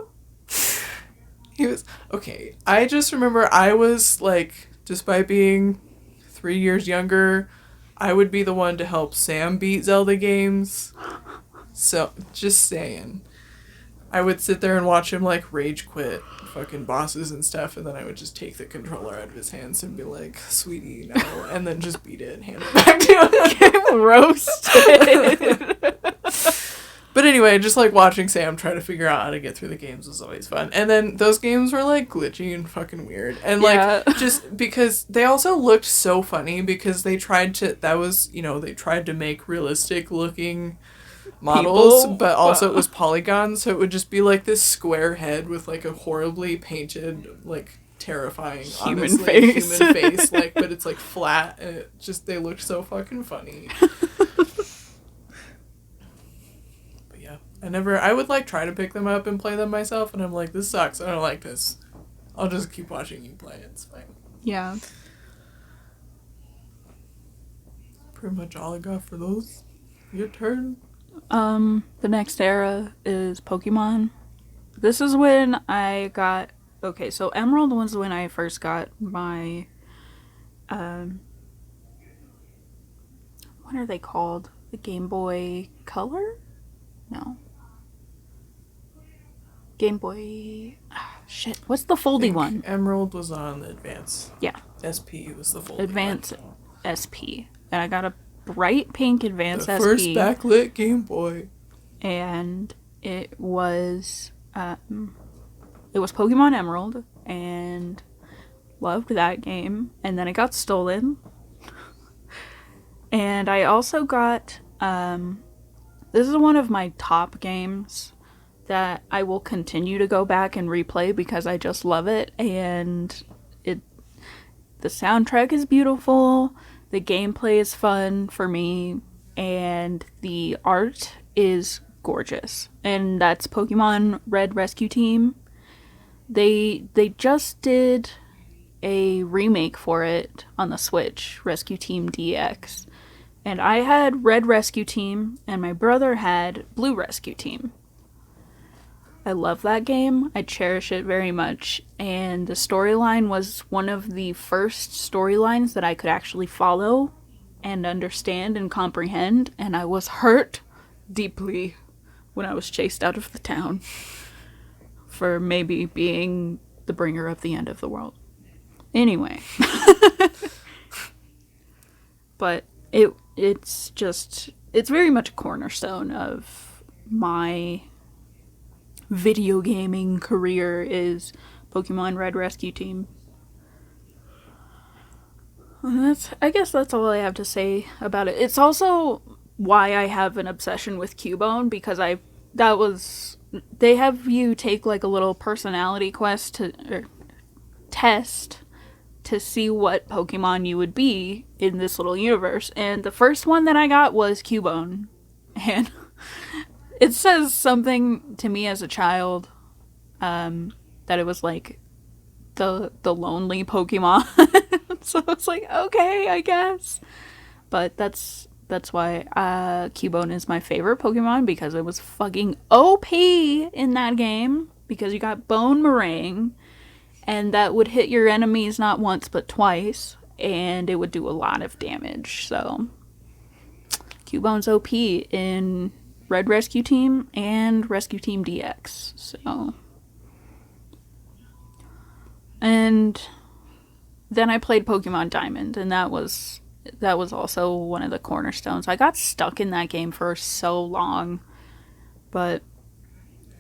He was, okay, I just remember I was like, despite being 3 years younger, I would be the one to help Sam beat Zelda games. So, just saying. I would sit there and watch him like rage quit fucking bosses and stuff, and then I would just take the controller out of his hands and be like, sweetie, no, and then just beat it and hand it back to him. Roasted. But anyway, just like watching Sam try to figure out how to get through the games was always fun. And then those games were like glitchy and fucking weird. And like, just because they also looked so funny, because they tried to make realistic looking models, People? but also it was polygons, so it would just be like this square head with like a horribly painted, like terrifying human face. like, but it's like flat, and it just, they looked so fucking funny. I would like try to pick them up and play them myself, and I'm like, this sucks, I don't like this. I'll just keep watching you play, it's fine. Yeah. Pretty much all I got for those. Your turn. The next era is Pokemon. This is when I got, okay, so Emerald was when I first got my, what are they called? The Game Boy Color? No. Game Boy... shit, what's the foldy one? Emerald was on the Advance. Yeah. SP was the foldy Advance one. SP. And I got a bright pink Advance SP. The first backlit Game Boy. And it was Pokemon Emerald, and loved that game. And then it got stolen. And I also got... this is one of my top games that I will continue to go back and replay because I just love it, and the soundtrack is beautiful. The gameplay is fun for me, and the art is gorgeous. And that's Pokemon Red Rescue Team. They just did a remake for it on the Switch, Rescue Team DX. And I had Red Rescue Team, and my brother had Blue Rescue Team. I love that game. I cherish it very much. And the storyline was one of the first storylines that I could actually follow and understand and comprehend. And I was hurt deeply when I was chased out of the town for maybe being the bringer of the end of the world. Anyway. But it's very much a cornerstone of my video gaming career is Pokemon Red Rescue Team. I guess that's all I have to say about it. It's also why I have an obsession with Cubone, because they have you take like a little personality test to see what Pokemon you would be in this little universe. And the first one that I got was Cubone. And it says something to me as a child, that it was like the lonely Pokemon. So it's like, okay, I guess. But that's why Cubone is my favorite Pokemon, because it was fucking OP in that game. Because you got Bone Meringue, and that would hit your enemies not once but twice, and it would do a lot of damage. So Cubone's OP in Red Rescue Team and Rescue Team DX. So, and then I played Pokemon Diamond, and that was also one of the cornerstones. I got stuck in that game for so long, but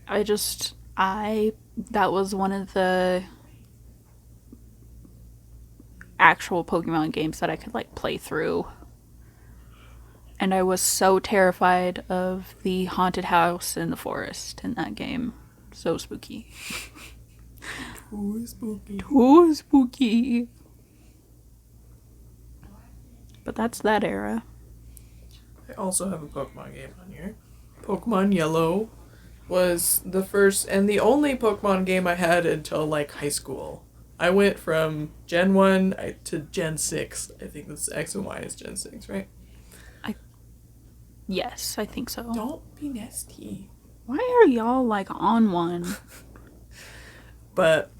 that was one of the actual Pokemon games that I could like play through. And I was so terrified of the haunted house in the forest in that game. So spooky. Too spooky. Too spooky. But that's that era. I also have a Pokemon game on here. Pokemon Yellow was the first and the only Pokemon game I had until like high school. I went from Gen 1 to Gen 6. I think this X and Y is Gen 6, right? Yes, I think so. Don't be nasty. Why are y'all like on one? But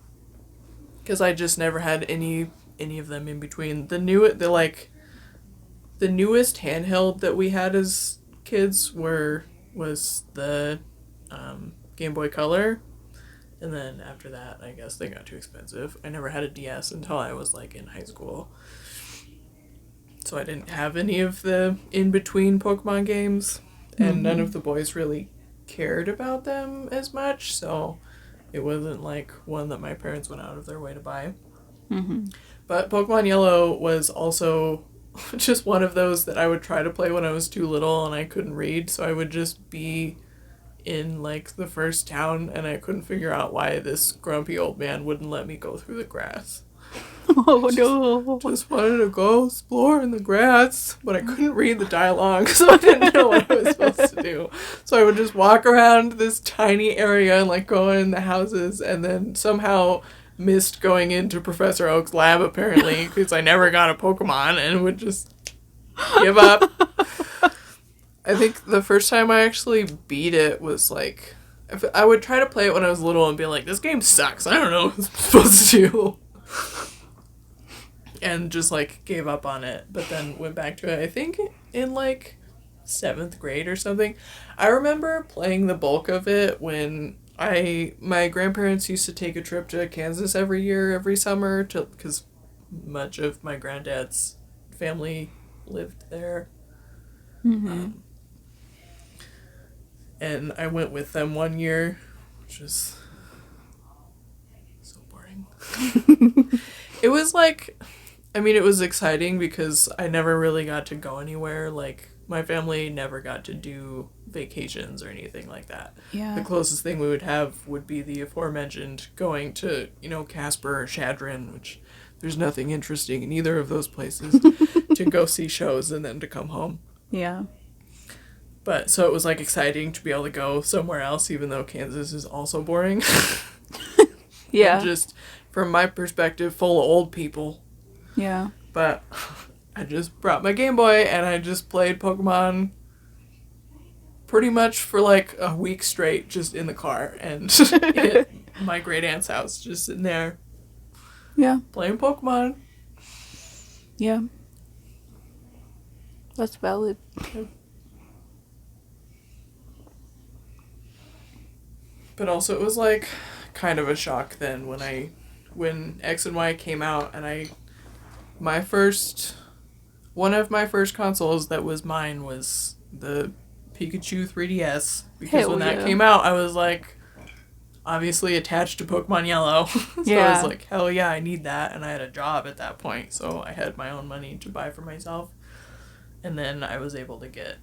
because I just never had any of them in between. The newest handheld that we had as kids was the Game Boy Color, and then after that, I guess they got too expensive. I never had a DS until I was like in high school. So I didn't have any of the in-between Pokemon games, and none of the boys really cared about them as much, so it wasn't like one that my parents went out of their way to buy. Mm-hmm. But Pokemon Yellow was also just one of those that I would try to play when I was too little and I couldn't read, so I would just be in like the first town and I couldn't figure out why this grumpy old man wouldn't let me go through the grass. Oh no. Just wanted to go explore in the grass, but I couldn't read the dialogue, so I didn't know what I was supposed to do. So I would just walk around this tiny area and like go in the houses, and then somehow missed going into Professor Oak's lab apparently because I never got a Pokemon and would just give up. I think the first time I actually beat it was like, I would try to play it when I was little and be like, this game sucks, I don't know what I'm supposed to do. And just like gave up on it, but then went back to it, I think in like 7th grade or something. I remember playing the bulk of it when my grandparents used to take a trip to Kansas every summer because much of my granddad's family lived there. Mm-hmm. And I went with them one year, which was so boring. It was like, I mean, it was exciting because I never really got to go anywhere. Like, my family never got to do vacations or anything like that. Yeah. The closest thing we would have would be the aforementioned going to, Casper or Shadron, which there's nothing interesting in either of those places. to go see shows and then to come home. Yeah. But so it was like exciting to be able to go somewhere else, even though Kansas is also boring. Yeah. And just from my perspective, full of old people. Yeah. But I just brought my Game Boy and I just played Pokemon pretty much for like a week straight, just in the car and at my great aunt's house, just sitting there. Yeah. Playing Pokemon. Yeah. That's valid. But also it was like kind of a shock then when X and Y came out and one of my first consoles that was mine was the Pikachu 3DS, because Hell when that yeah. came out I was like obviously attached to Pokemon Yellow. So I was like, hell yeah, I need that, and I had a job at that point, so I had my own money to buy for myself. And then I was able to get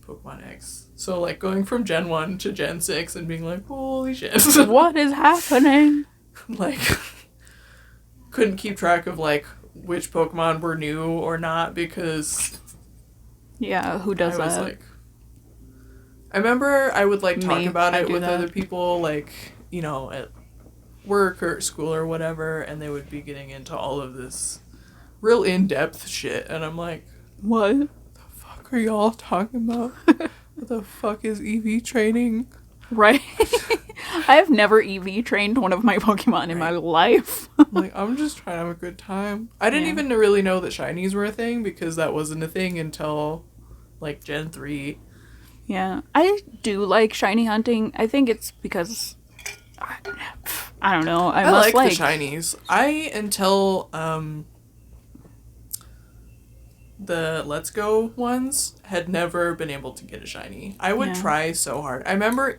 Pokemon X. So like going from Gen 1 to Gen 6 and being like, holy shit. What is happening? Like couldn't keep track of like which Pokemon were new or not, because Yeah, who does I was that? like, I remember I would like talk Me, about I it do with that. other people, like, you know, at work or at school or whatever, and they would be getting into all of this real in-depth shit, and I'm like, What? the fuck are y'all talking about? What the fuck is EV training? Right? I have never EV trained one of my Pokemon in my life. I'm like, I'm just trying to have a good time. I didn't Yeah. even really know that shinies were a thing, because that wasn't a thing until like Gen 3. Yeah, I do like shiny hunting. I think it's because I don't know. I must like the shinies. Until the Let's Go ones had never been able to get a shiny. I would Yeah. try so hard. I remember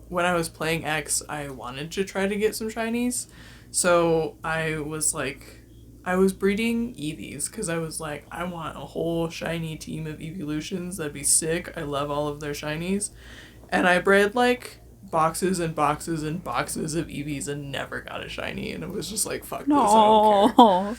when I was playing X, I wanted to try to get some shinies. So I was breeding Eevees, because I was like, I want a whole shiny team of Evolutions. That'd be sick. I love all of their shinies. And I bred like boxes and boxes and boxes of Eevees and never got a shiny. And it was just like, fuck this, I don't care. No.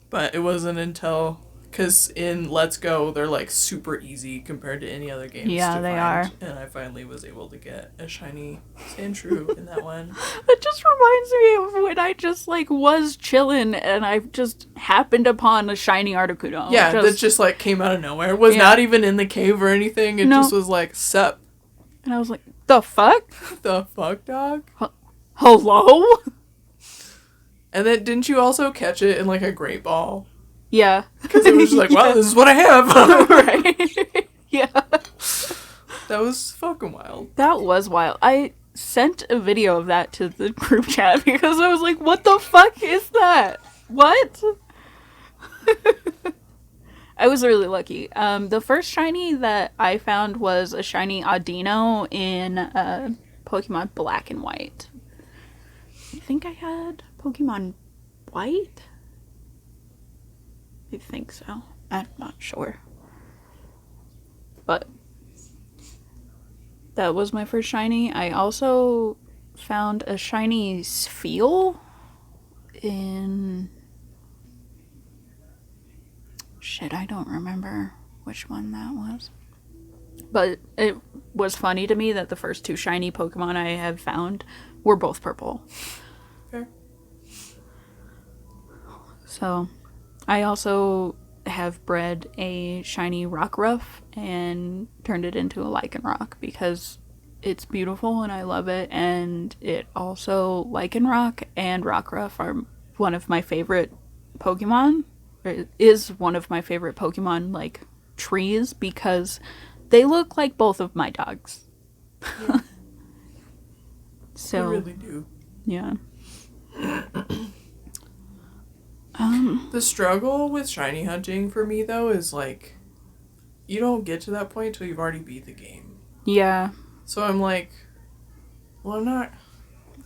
But it wasn't until, because in Let's Go, they're like super easy compared to any other games. Yeah, to they find. are. And I finally was able to get a shiny Sandshrew in that one. It just reminds me of when I just like was chilling and I just happened upon a shiny Articuno. Yeah, that just like came out of nowhere. It was Yeah. not even in the cave or anything. It No. just was like, sup, And I was like, the fuck? the fuck, dog? Hello? And then didn't you also catch it in like a great ball? Yeah. Because it was just like, wow, this is what I have. Right. Yeah. That was fucking wild. That was wild. I sent a video of that to the group chat because I was like, what the fuck is that? What? I was really lucky. The first shiny that I found was a shiny Audino in Pokemon Black and White. I think I had Pokemon White? I think so. I'm not sure. But that was my first shiny. I also found a shiny Spheal in... Shit, I don't remember which one that was. But it was funny to me that the first two shiny Pokemon I have found were both purple. Fair. So, I also have bred a shiny Rockruff and turned it into a Lycanroc because it's beautiful and I love it. And it also, Lycanroc and Rockruff are one of my favorite Pokemon. It is one of my favorite Pokemon, like, trees because they look like both of my dogs. Yeah. So, They really do. yeah. The struggle with shiny hunting for me, though, is like, you don't get to that point until you've already beat the game. Yeah. So I'm like, well, I'm not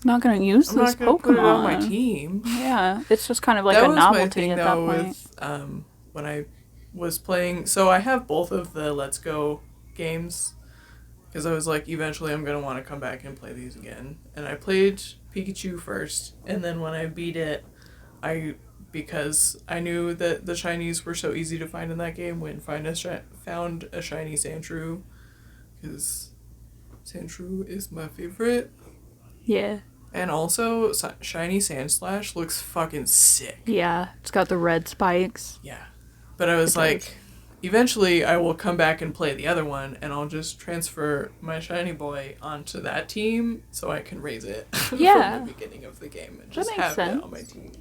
Not gonna use I'm this not gonna Pokemon. put it on my team. Yeah, it's just kind of like That a was novelty my thing, at though, that point. with when I was playing. So I have both of the Let's Go games, because I was like, eventually I'm gonna want to come back and play these again. And I played Pikachu first, and then when I beat it, I because I knew that the shinies were so easy to find in that game. When found a shiny Sandshrew, because Sandshrew is my favorite. Yeah. And also, shiny Sandslash looks fucking sick. Yeah, it's got the red spikes. Yeah. But I was like, eventually I will come back and play the other one, and I'll just transfer my shiny boy onto that team so I can raise it Yeah. from the beginning of the game and just makes have sense. it on my team.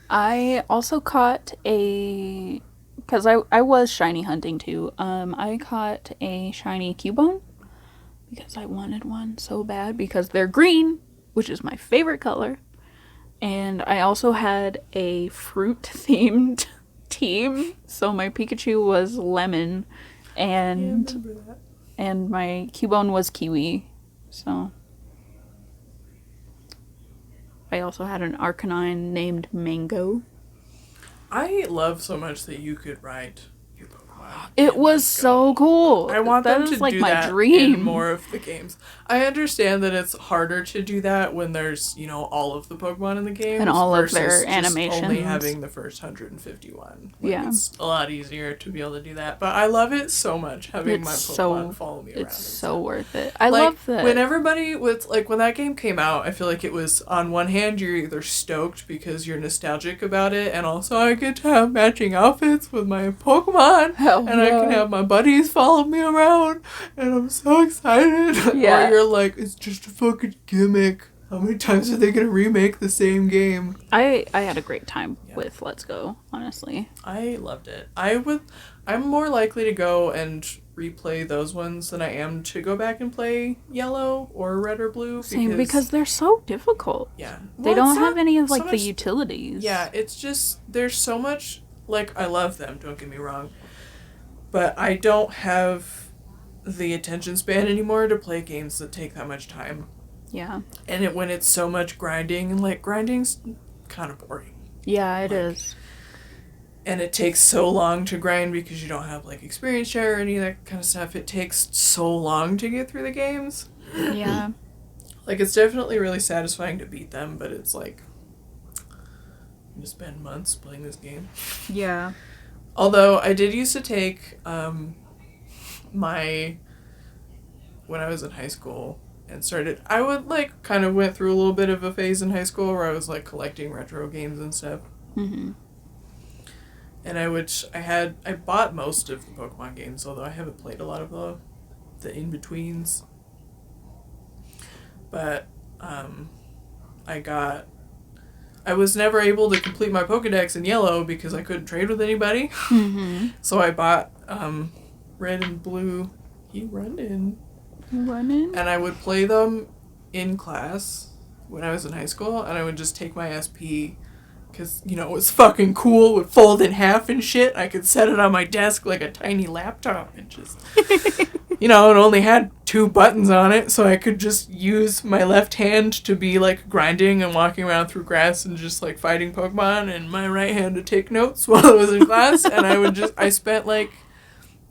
I also caught because I was shiny hunting too. I caught a shiny Cubone because I wanted one so bad because they're green, which is my favorite color. And I also had a fruit-themed team, so my Pikachu was lemon, and Yeah, I remember that. and my Cubone was kiwi. So I also had an Arcanine named Mango. I love so much that you could ride your Pokemon. It in was Let's so Go. cool. I want that them to is like do my that dream. in more of the games. I understand that it's harder to do that when there's, all of the Pokemon in the game And all of versus their just animations. only having the first 151. Yeah. It's a lot easier to be able to do that. But I love it so much having my Pokemon follow me around. It's and so stuff. worth it. I Like, love that. when everybody was when that game came out, I feel like it was, on one hand, you're either stoked because you're nostalgic about it, and also I get to have matching outfits with my Pokemon, Oh, and I can yeah. have my buddies follow me around, and I'm so excited. Yeah. Or you're like, it's just a fucking gimmick. How many times are they gonna remake the same game? I had a great time Yeah. with Let's Go, honestly. I loved it. I'm more likely to go and replay those ones than I am to go back and play Yellow or Red or Blue. Same, because they're so difficult. Yeah. They Well, don't it's have not any of so like the much- utilities. Yeah, it's just there's so much, I love them, don't get me wrong. But I don't have the attention span anymore to play games that take that much time. Yeah. And when it's so much grinding, and grinding's kind of boring. Yeah, it Like- is. And it takes so long to grind because you don't have experience share or any of that kind of stuff. It takes so long to get through the games. Yeah. It's definitely really satisfying to beat them, but it's I'm gonna spend months playing this game. Yeah. Although I did used to take when I was in high school and I would kind of went through a little bit of a phase in high school where I was collecting retro games and stuff. Mm-hmm. And I bought most of the Pokemon games, although I haven't played a lot of the in-betweens. But I was never able to complete my Pokedex in Yellow because I couldn't trade with anybody. Mm-hmm. So I bought Red and Blue running, and I would play them in class when I was in high school, and I would just take my SP because, it was fucking cool, would fold in half and shit. I could set it on my desk like a tiny laptop and just, it only had 2 buttons on it, so I could just use my left hand to be grinding and walking around through grass and just fighting Pokemon, and my right hand to take notes while I was in class, and I spent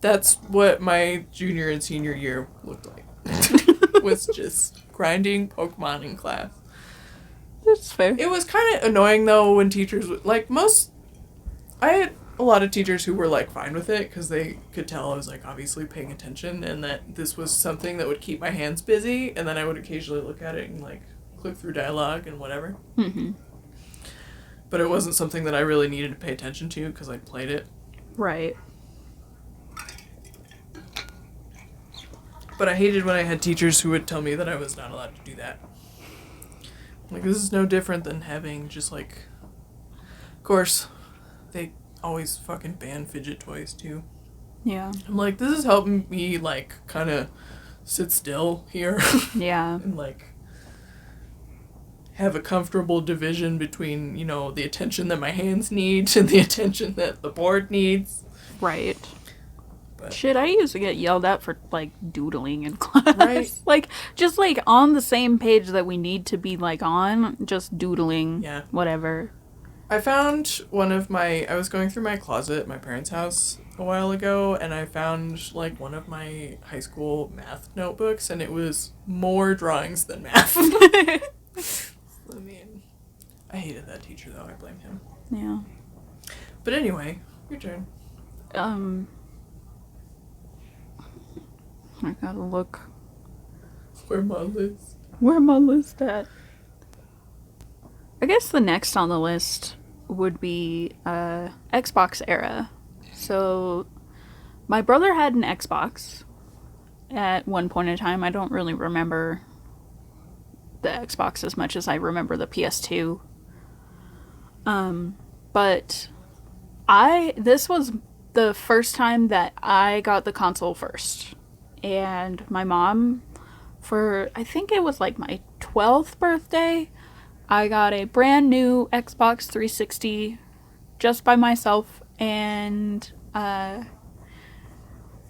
that's what my junior and senior year looked like. Was just grinding Pokemon in class. That's fair. It was kind of annoying though when teachers would I had a lot of teachers who were fine with it because they could tell I was obviously paying attention and that this was something that would keep my hands busy, and then I would occasionally look at it and click through dialogue and whatever. Mm-hmm. But it wasn't something that I really needed to pay attention to because I played it. Right. But I hated when I had teachers who would tell me that I was not allowed to do that. This is no different than having just of course, they always fucking ban fidget toys too. Yeah. I'm this is helping me kind of sit still here. Yeah. And have a comfortable division between, the attention that my hands need and the attention that the board needs. Right. But Shit, I used to get yelled at for doodling in class. Right. Just on the same page that we need to be on, just doodling. Yeah. Whatever. I found I was going through my closet at my parents' house a while ago, and I found one of my high school math notebooks, and it was more drawings than math. I hated that teacher though, I blame him. Yeah. But anyway, your turn. I gotta look. Where my list? Where my list at? I guess the next on the list would be Xbox era. So my brother had an Xbox at one point in time. I don't really remember the Xbox as much as I remember the PS2. But this was the first time that I got the console first. And my mom, I think it was like my 12th birthday, I got a brand new Xbox 360 just by myself, and I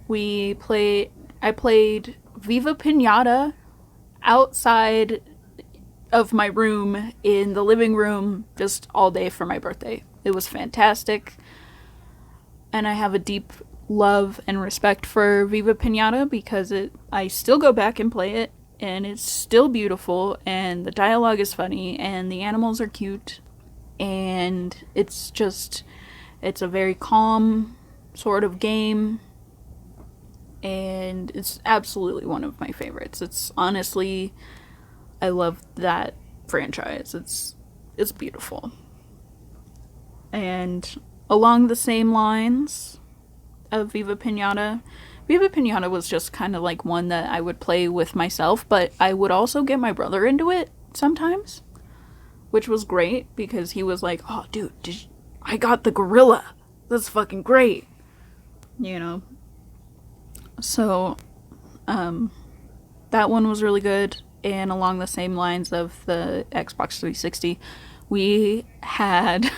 played Viva Pinata outside of my room in the living room just all day for my birthday. It was fantastic, and I have a deep love and respect for Viva Pinata because I still go back and play it, and it's still beautiful, and the dialogue is funny, and the animals are cute, and it's a very calm sort of game, and it's absolutely one of my favorites. It's honestly, I love that franchise. It's beautiful. And along the same lines of Viva Pinata was just kind of like one that I would play with myself, but I would also get my brother into it sometimes, which was great because he was like, oh dude, I got the gorilla, that's fucking great, you know. So that one was really good. And along the same lines of the Xbox 360, we had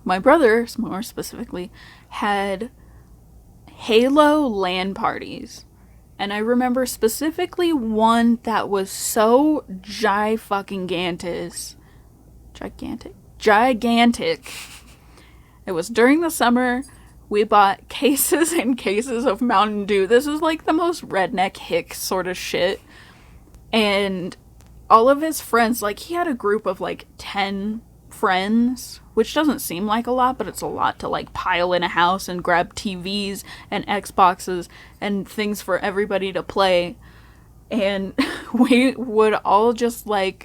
my brother more specifically had Halo LAN parties. And I remember specifically one that was so gigantic. It was during the summer. We bought cases and cases of Mountain Dew. This is like the most redneck hick sort of shit. And all of his friends, like, he had a group of like 10 friends, which doesn't seem like a lot, but it's a lot to like pile in a house and grab TVs and Xboxes and things for everybody to play. And we would all just play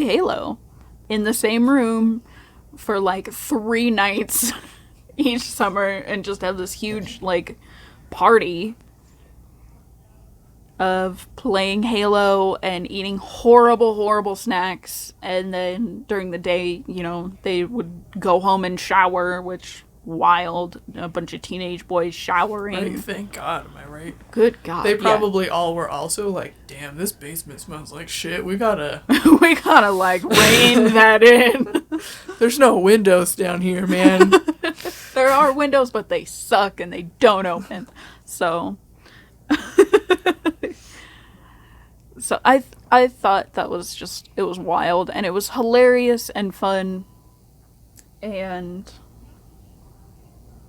Halo in the same room for like 3 nights each summer and just have this huge like party of playing Halo and eating horrible snacks. And then during the day, you know, they would go home and shower, which wild, a bunch of teenage boys showering. Right, thank God, am I right? Good God. They probably all were also like, damn, this basement smells like shit. We gotta like rein that in. There's no windows down here, man. There are windows, but they suck and they don't open. So I thought that was just, it was wild, and it was hilarious and fun, and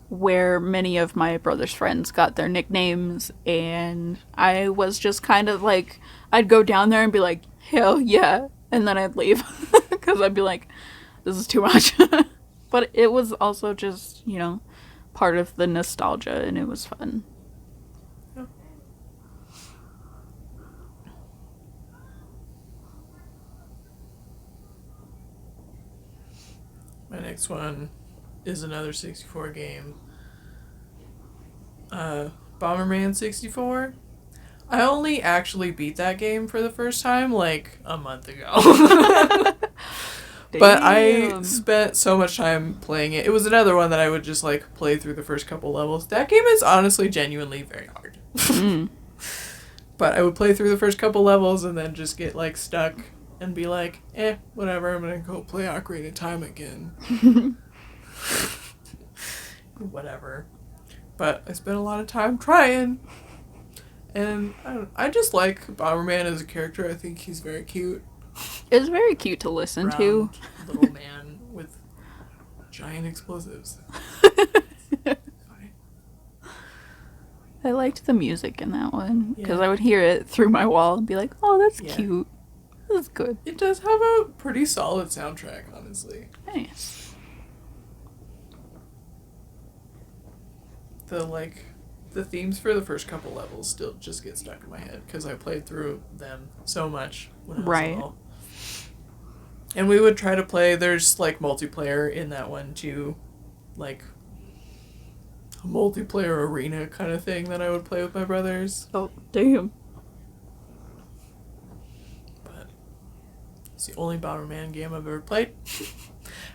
where many of my brother's friends got their nicknames, and I was just kind of like, I'd go down there and be like, hell yeah, and then I'd leave, because I'd be like, this is too much. But it was also just, you know, part of the nostalgia, and it was fun. My next one is another 64 game. Bomberman 64. I only actually beat that game for the first time like a month ago. But I spent so much time playing it. It was another one that I would just like play through the first couple levels. That game is honestly genuinely very hard. But I would play through the first couple levels and then just get like stuck and be like, whatever, I'm gonna go play Ocarina of Time again. Whatever. But I spent a lot of time trying. And I just like Bomberman as a character. I think he's very cute. It's very cute to listen to. Little man with giant explosives. I liked the music in that one because I would hear it through my wall and be like, oh, that's cute. That's good. It does have a pretty solid soundtrack, honestly. Nice. the themes for the first couple levels still just get stuck in my head because I played through them so much when I was Right. little. And we would try to play, there's like multiplayer in that one too, like a multiplayer arena kind of thing that I would play with my brothers. Oh, damn. But it's the only Bomberman game I've ever played.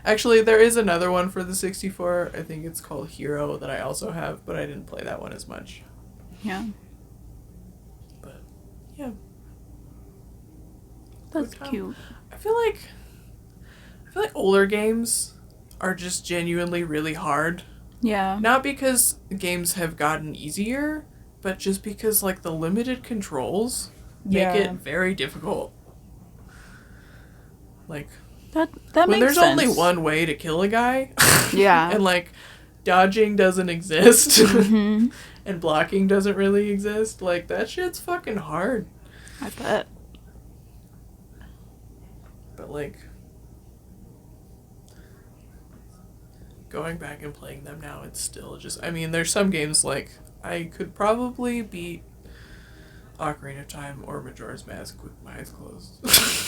Actually, there is another one for the 64. I think it's called Hero that I also have, but I didn't play that one as much. Yeah. But yeah, That's Good time. cute. I feel like older games are just genuinely really hard. Yeah. Not because games have gotten easier, but just because like the limited controls make it very difficult. Like That when makes there's sense. only one way to kill a guy, Yeah. and like dodging doesn't exist, Mm-hmm. and blocking doesn't really exist, like that shit's fucking hard. I bet. But like going back and playing them now, it's still just, I mean, there's some games like I could probably beat Ocarina of Time or Majora's Mask with my eyes closed.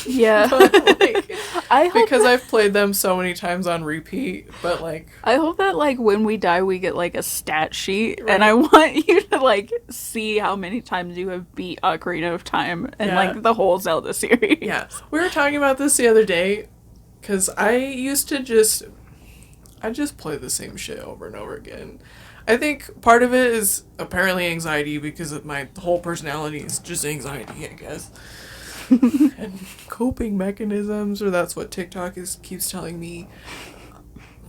Yeah. But, like, I hope because that, I've played them so many times on repeat, but like I hope that like when we die we get like a stat sheet Right. and I want you to like see how many times you have beat Ocarina of Time and Yeah. like the whole Zelda series. yeah, we were talking about this the other day because I used to just play the same shit over and over again. I think part of it is apparently anxiety because of my whole personality is just anxiety, I guess. And coping mechanisms, or that's what TikTok keeps telling me.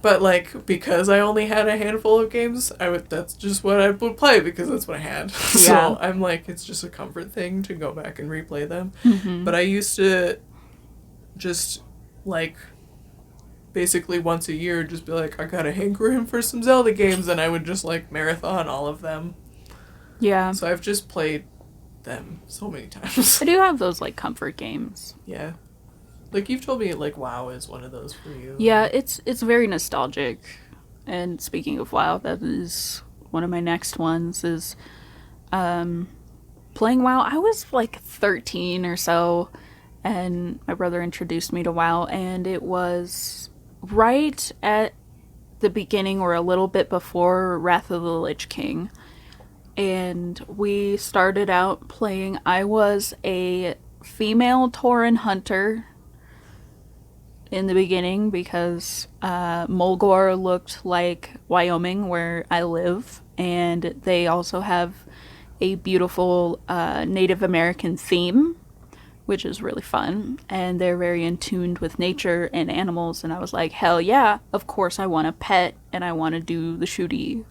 But like because I only had a handful of games, that's just what I would play because that's what I had. Yeah. So I'm like, it's just a comfort thing to go back and replay them. Mm-hmm. But I used to just like basically once a year just be like, I got a hankering for some Zelda games, and I would just like marathon all of them. Yeah. So I've just played them so many times. I do have those like comfort games. Yeah. Like you've told me like WoW is one of those for you. Yeah, it's very nostalgic. And speaking of WoW, that is one of my next ones is playing WoW. I was like 13 or so and my brother introduced me to WoW and it was right at the beginning or a little bit before Wrath of the Lich King. And we started out playing. I was a female Tauren hunter in the beginning because Mulgore looked like Wyoming, where I live, and they also have a beautiful Native American theme, which is really fun, and they're very in tune with nature and animals, and I was like, hell yeah, of course I want a pet, and I want to do the shooty.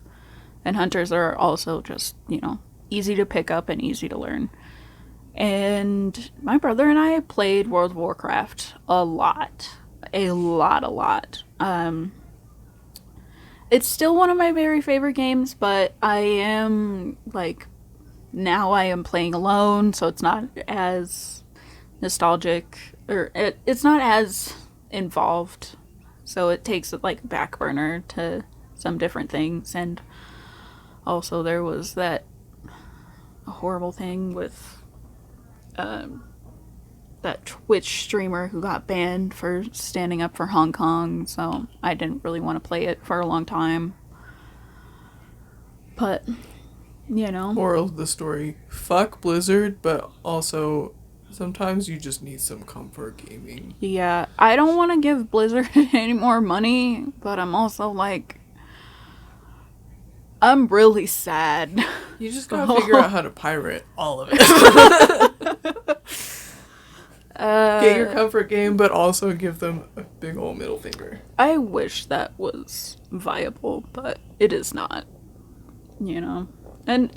And hunters are also just, easy to pick up and easy to learn. And my brother and I played World of Warcraft a lot. A lot. It's still one of my very favorite games, but I am, now I am playing alone, so it's not as nostalgic, or it's not as involved. So it takes, a back burner to some different things, and also there was that horrible thing with that Twitch streamer who got banned for standing up for Hong Kong, so I didn't really want to play it for a long time. But, Moral of the story, fuck Blizzard, but also sometimes you just need some comfort gaming. Yeah, I don't want to give Blizzard any more money, but I'm also I'm really sad. You just gotta figure out how to pirate all of it. Get your comfort game, but also give them a big old middle finger. I wish that was viable, but it is not. And,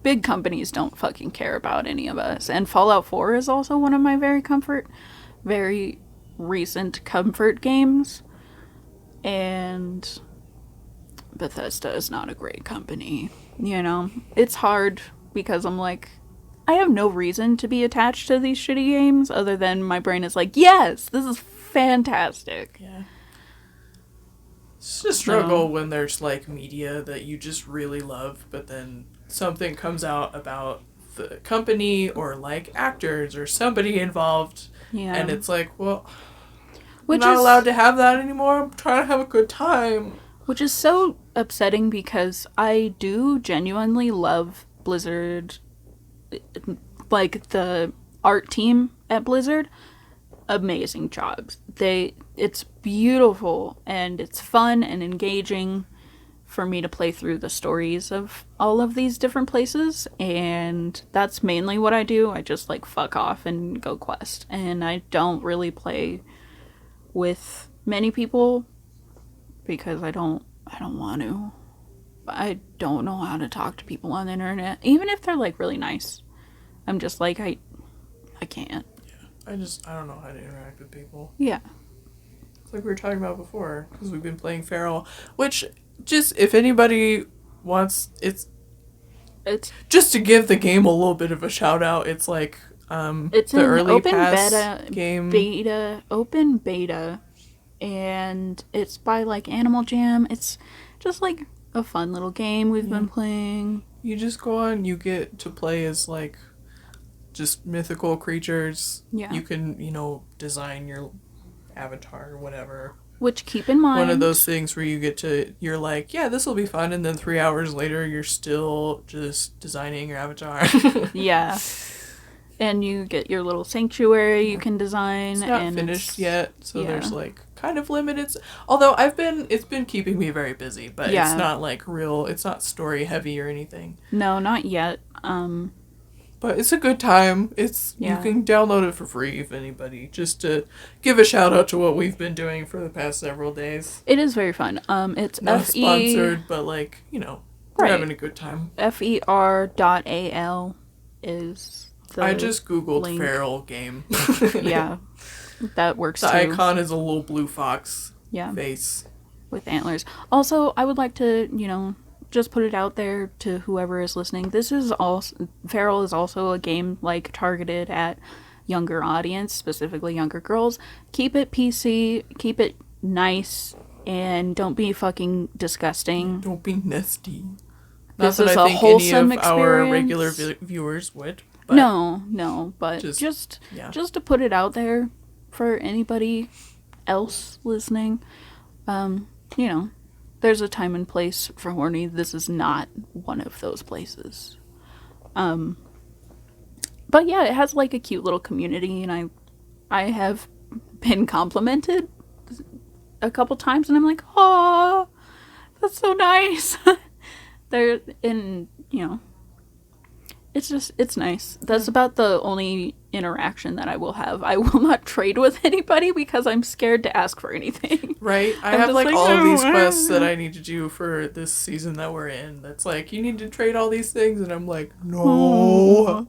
big companies don't fucking care about any of us. And Fallout 4 is also one of my very recent comfort games. And Bethesda is not a great company. It's hard because I'm I have no reason to be attached to these shitty games other than my brain is yes, this is fantastic. Yeah. It's a struggle when there's like media that you just really love, but then something comes out about the company or like actors or somebody involved, Yeah. and it's like, well, Which I'm not is allowed to have that anymore. I'm trying to have a good time. which is so upsetting because I do genuinely love Blizzard, like the art team at Blizzard. Amazing jobs. It's beautiful and it's fun and engaging for me to play through the stories of all of these different places, and that's mainly what I do. I just like fuck off and go quest, and I don't really play with many people because I don't want to. I don't know how to talk to people on the internet, even if they're like really nice. I'm just like I can't. I don't know how to interact with people. Yeah. It's like we were talking about before, because we've been playing Feral, which, just, if anybody wants, it's just to give the game a little bit of a shout out, it's like, it's the an early open pass game. open beta, and it's by like Animal Jam. It's just like a fun little game we've been playing. You just go on, you get to play as like just mythical creatures. Yeah. You can, design your avatar or whatever. Which, keep in mind, One of those things where you're like, yeah, this will be fun, and then 3 hours later you're still just designing your avatar. Yeah. And you get your little sanctuary you can design. It's not and finished yet, so yeah. there's like kind of limited. Although it's been keeping me very busy, but Yeah. it's not like it's not story heavy or anything. No, not yet. But it's a good time. You can download it for free if anybody, just to give a shout out to what we've been doing for the past several days. It is very fun. It's Not sponsored, but like, we're Right. having a good time. FER.AL is the I just googled link. Feral game. Yeah. That works The too. icon is a little blue fox Yeah. face. With antlers. Also, I would like to, just put it out there to whoever is listening. Feral is also a game like targeted at younger audience, specifically younger girls. Keep it PC, keep it nice, and don't be fucking disgusting. Don't be nasty. This Not is that I a think wholesome any of our experience. regular viewers would. But No, but just yeah. to put it out there for anybody else listening, there's a time and place for horny. This is not one of those places. But yeah, it has like a cute little community, and I have been complimented a couple times, and I'm like, oh, that's so nice. It's nice. That's about the only interaction that I will have. I will not trade with anybody because I'm scared to ask for anything. Right? I I'm have just like like, all of these "Oh, quests that I need to do for this season that we're in. That's like, you need to trade all these things, and I'm like, no.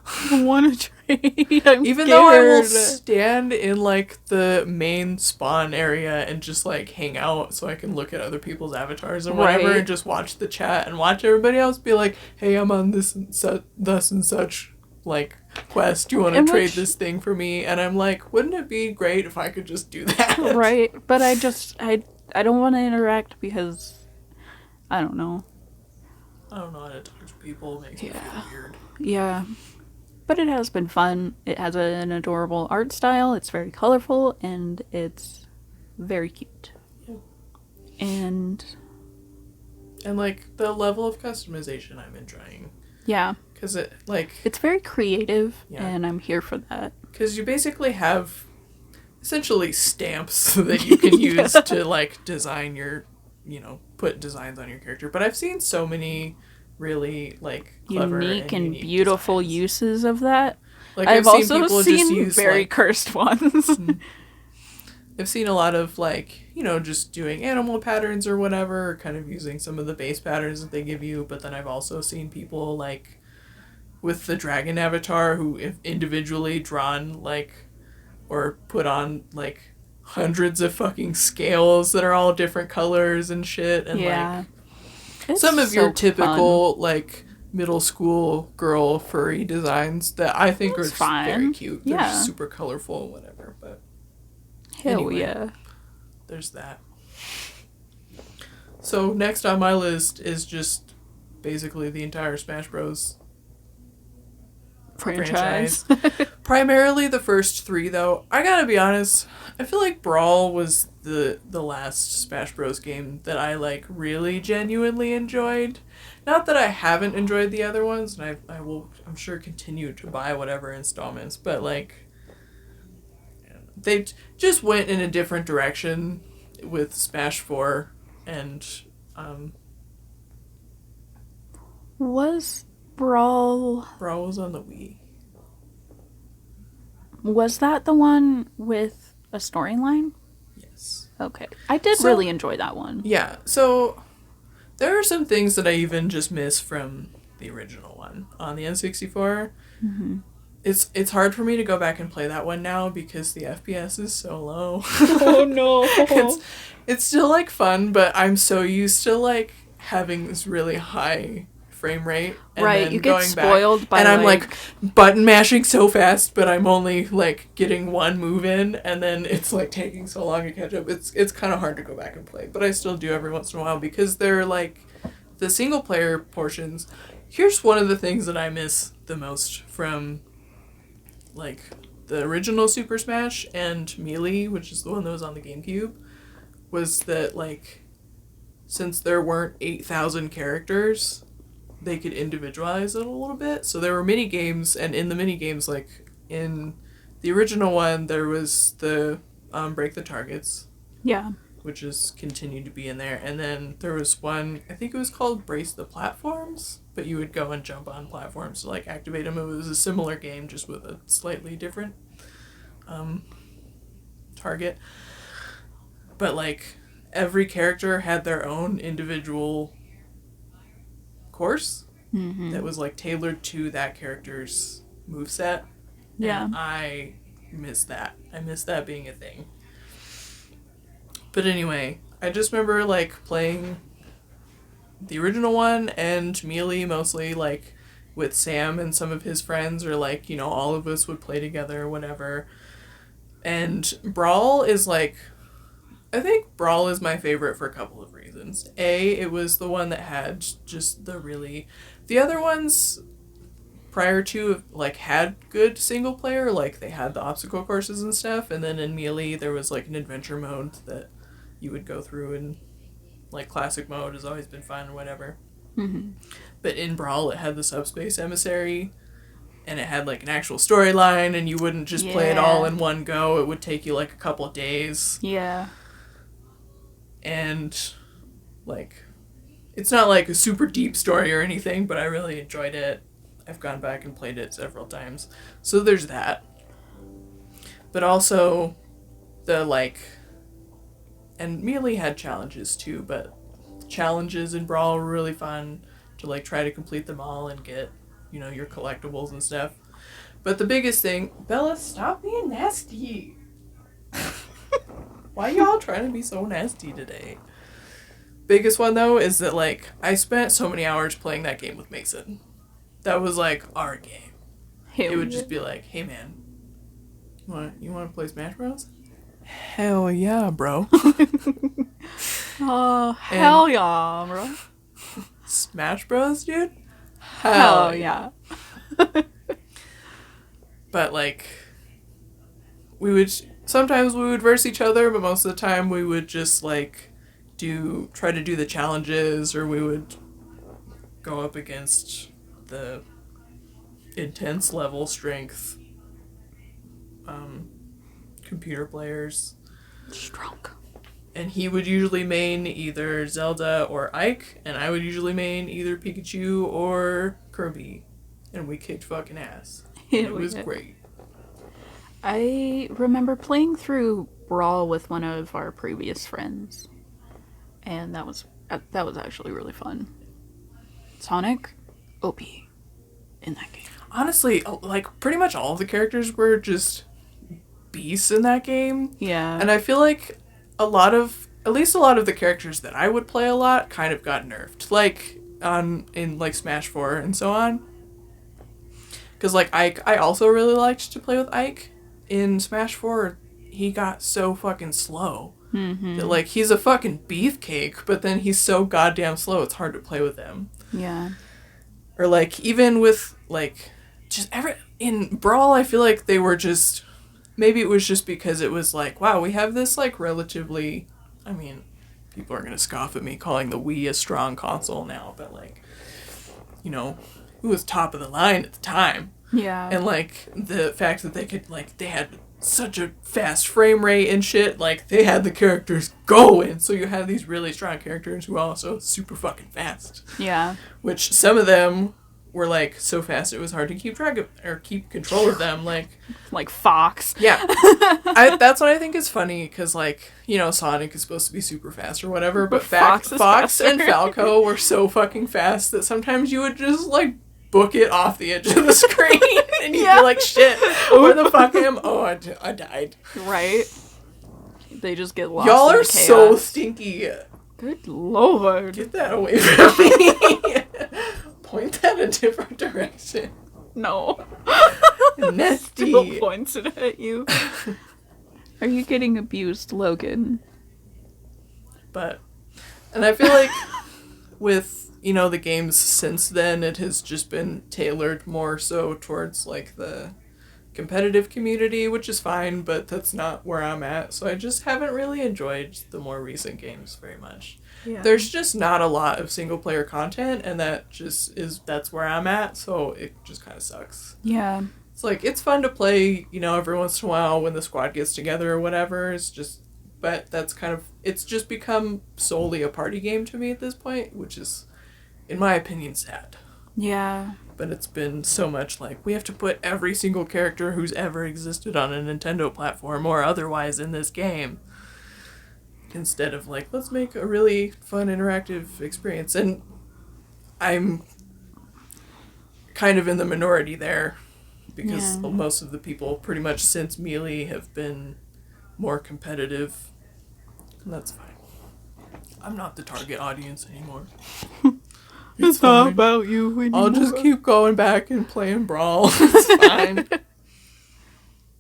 I don't want to trade. I'm Even though I will scared. stand in like the main spawn area and just like hang out so I can look at other people's avatars or whatever, Right. and just watch the chat and watch everybody else be like, hey, I'm on this and thus and such like quest. Do you want to And trade which- this thing for me? And I'm like, wouldn't it be great if I could just do that? Right, but I don't want to interact because I don't know. I don't know how to talk to people. It makes me feel weird. Yeah. But it has been fun. It has an adorable art style. It's very colorful and it's very cute. Yeah. And And like the level of customization I'm enjoying. yeah, Because it's very creative Yeah. and I'm here for that. Because you basically have essentially stamps that you can use to like design your, put designs on your character. But I've seen so many really like clever Unique and unique beautiful designs. uses of that. Like I've seen also people seen just use very like, cursed ones. I've seen a lot of like, just doing animal patterns or whatever, or kind of using some of the base patterns that they give you. But then I've also seen people like with the dragon avatar who if individually drawn like or put on like hundreds of fucking scales that are all different colors and shit, and Yeah. like It's some of your so typical like middle school girl furry designs that I think That's are fun. very cute. They're Yeah. just super colorful and whatever, but Hell anyway. yeah. there's that. So next on my list is just basically the entire Smash Bros. Franchise. Primarily the first three, though. I gotta be honest, I feel like Brawl was the last Smash Bros. Game that I, like, really genuinely enjoyed. Not that I haven't enjoyed the other ones, and I will, I'm sure, continue to buy whatever installments, but, like, they just went in a different direction with Smash 4, and, Was Brawl... Brawl was on the Wii. Was that the one with a storyline? Yes. Okay. I did really enjoy that one. Yeah, so there are some things that I even just miss from the original one on the N64. Mm-hmm. It's hard for me to go back and play that one now because the FPS is so low. Oh no. It's still, like, fun, but I'm so used to, like, having this really high frame rate. And right, then you get going spoiled back, by, and I'm, like, button mashing so fast, but I'm only, like, getting one move in, and then it's, like, taking so long to catch up. It's kind of hard to go back and play, but I still do every once in a while because they're, like, the single-player portions. Here's one of the things that I miss the most from, like, the original Super Smash and Melee, which is the one that was on the GameCube, was that, like, since there weren't 8,000 characters, they could individualize it a little bit. So there were mini games, and in the mini games, like, in the original one, there was the Break the Targets. Yeah. Which is continued to be in there. And then there was one, I think it was called Brace the Platforms, but you would go and jump on platforms to, like, activate them. It was a similar game, just with a slightly different target. But, like, every character had their own individual course that was, like, tailored to that character's moveset. Yeah. And I miss that. I miss that being a thing. But anyway, I just remember, like, playing the original one and Melee mostly, like, with Sam and some of his friends, or, like, you know, all of us would play together or whatever. And Brawl is, like, I think Brawl is my favorite for a couple of reasons. A, it was the one that had just the really... The other ones prior to, like, had good single player, like, they had the obstacle courses and stuff, and then in Melee there was, like, an adventure mode that you would go through, and, like, classic mode has always been fun or whatever. Mm-hmm. But in Brawl it had the Subspace Emissary, and it had, like, an actual storyline, and you wouldn't just play it all in one go. It would take you, like, a couple of days. Yeah. And, like, it's not, like, a super deep story or anything, but I really enjoyed it. I've gone back and played it several times. So there's that. But also, the, like... And Melee had challenges, too, but challenges in Brawl were really fun to, like, try to complete them all and get, you know, your collectibles and stuff. But the biggest thing... Bella, stop being nasty! Why y'all trying to be so nasty today? Biggest one, though, is that, like, I spent so many hours playing that game with Mason. That was, like, our game. It would just be like, hey, man, you want to play Smash Bros? Hell yeah, bro. Oh, hell yeah, bro. Smash Bros, dude? Hell yeah. But, like, sometimes we would verse each other, but most of the time we would just, like, try to do the challenges, or we would go up against the intense level strength computer players. Strong. And he would usually main either Zelda or Ike, and I would usually main either Pikachu or Kirby. And we kicked fucking ass. It was great. I remember playing through Brawl with one of our previous friends, and that was actually really fun. Sonic, OP in that game. Honestly, like, pretty much all of the characters were just beasts in that game. Yeah. And I feel like at least a lot of the characters that I would play a lot kind of got nerfed. Like, in, like, Smash 4 and so on. Because, like, Ike, I also really liked to play with Ike. In Smash 4, he got so fucking slow. That, like, he's a fucking beefcake, but then he's so goddamn slow, it's hard to play with him. Yeah. Or, like, even with, like, just in Brawl, I feel like they were just, maybe it was just because it was like, wow, we have this, like, relatively, I mean, people are going to scoff at me calling the Wii a strong console now, but, like, you know, it was top of the line at the time. Yeah. And, like, the fact that they could, like, they had such a fast frame rate and shit, like, they had the characters going, so you had these really strong characters who were also super fucking fast. Yeah. Which some of them were, like, so fast it was hard to keep track of, or keep control of them, like Fox. Yeah. That's what I think is funny, because, like, you know, Sonic is supposed to be super fast or whatever, but Fox and Falco were so fucking fast that sometimes you would just, like, book it off the edge of the screen, and you'd be like, shit, where the fuck am I? Oh, I died. Right? They just get lost. Y'all in are the chaos. so stinky. Good lord. Get that away from me. Point that a different direction. No. Nasty. Still points it at you. Are you getting abused, Logan? And I feel like with, you know, the games since then, it has just been tailored more so towards, like, the competitive community, which is fine, but that's not where I'm at. So I just haven't really enjoyed the more recent games very much. Yeah. There's just not a lot of single player content, and that's where I'm at, so it just kind of sucks. Yeah. It's like, it's fun to play, you know, every once in a while when the squad gets together or whatever. But that's kind of, it's just become solely a party game to me at this point, which is, in my opinion, sad. Yeah. But it's been so much like, we have to put every single character who's ever existed on a Nintendo platform or otherwise in this game. Instead of, like, let's make a really fun, interactive experience. And I'm kind of in the minority there, because most of the people, pretty much since Melee, have been more competitive. And that's fine. I'm not the target audience anymore. It's not about you anymore. I'll just keep going back and playing Brawl. It's fine.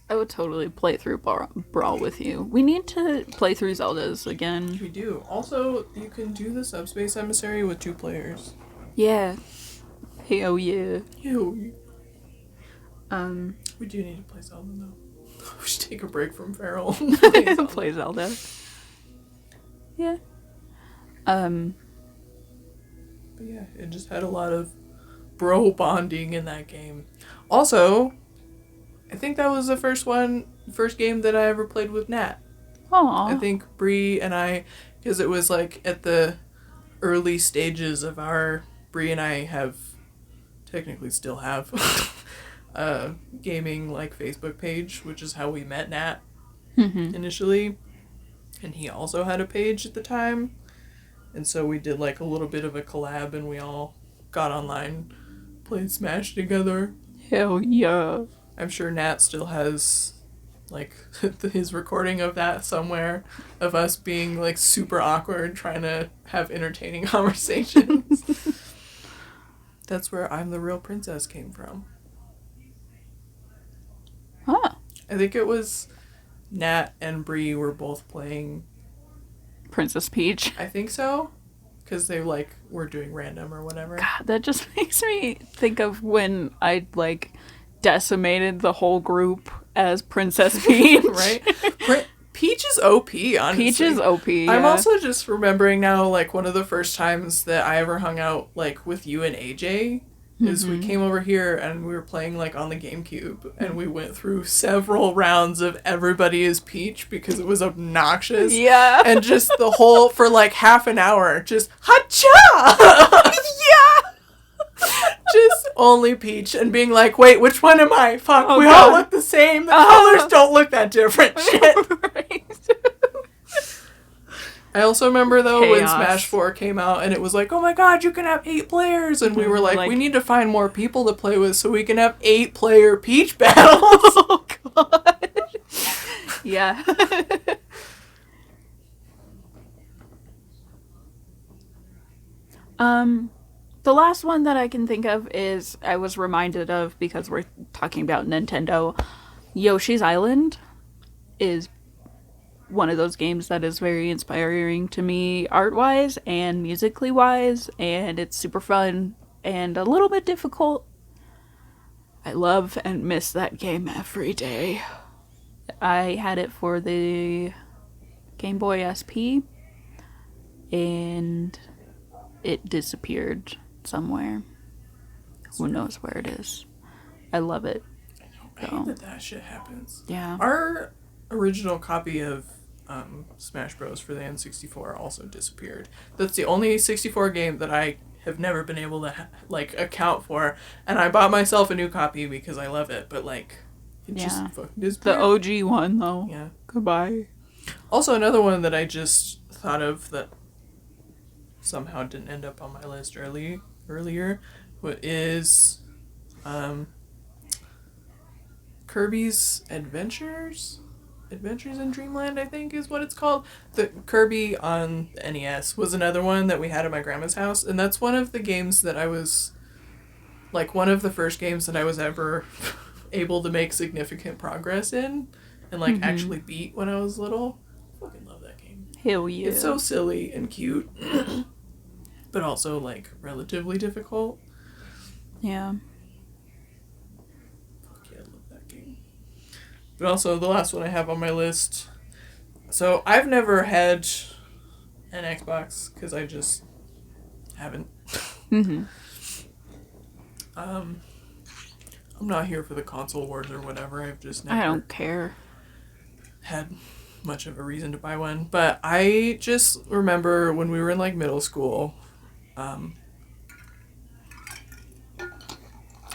I would totally play through Brawl with you. We need to play through Zeldas again. We do. Also, you can do the Subspace Emissary with 2 players. Yeah. Hell yeah. Hell yeah. We do need to play Zelda, though. We should take a break from Feral. Play Zelda. Yeah. But yeah, it just had a lot of bro bonding in that game. Also, I think that was the first game that I ever played with Nat. Aww. I think Bree and I, because it was like at the early stages of Bree and I technically still have a gaming, like, Facebook page, which is how we met Nat initially. And he also had a page at the time. And so we did, like, a little bit of a collab, and we all got online, played Smash together. Hell yeah. I'm sure Nat still has, like, his recording of that somewhere, of us being, like, super awkward, trying to have entertaining conversations. That's where I'm the Real Princess came from. Huh. I think it was Nat and Bree were both playing Princess Peach. I think so. Because they, like, were doing random or whatever. God, that just makes me think of when I, like, decimated the whole group as Princess Peach. Right? Peach is OP, honestly. Peach is OP, yeah. I'm also just remembering now, like, one of the first times that I ever hung out, like, with you and AJ is we came over here and we were playing, like, on the GameCube, and we went through several rounds of Everybody is Peach because it was obnoxious. Yeah. And just the whole, for, like, half an hour, just, hacha! Yeah! Just only Peach, and being like, wait, which one am I? Fuck, oh, we God. all look the same. The colors don't look that different. Shit. Right. I also remember, though, when Chaos. Smash 4 came out, and it was like, oh my god, you can have 8 players, and we were like, we need to find more people to play with so we can have 8-player Peach battles. Oh, God. Yeah. The last one that I can think of is, I was reminded of, because we're talking about Nintendo, Yoshi's Island is one of those games that is very inspiring to me art-wise and musically-wise, and it's super fun and a little bit difficult. I love and miss that game every day. I had it for the Game Boy SP, and it disappeared somewhere. Who knows where it is. I love it. I hate that shit happens. Yeah. Our original copy of Smash Bros. For the N64 also disappeared. That's the only 64 game that I have never been able to account for, and I bought myself a new copy because I love it, but it just fucking disappeared. The OG one though. Yeah. Goodbye. Also, another one that I just thought of that somehow didn't end up on my list earlier is Kirby's Adventures in Dreamland, I think is what it's called. The Kirby on the NES was another one that we had at my grandma's house, and that's one of the games that I was one of the first games that I was ever able to make significant progress in and actually beat when I was little. I fucking love that game. Hell yeah. It's so silly and cute, but also relatively difficult. Yeah. But also, the last one I have on my list. So, I've never had an Xbox, because I just haven't. Mm-hmm. I'm not here for the console wars or whatever. I've just never I don't care. had much of a reason to buy one. But I just remember when we were in, middle school,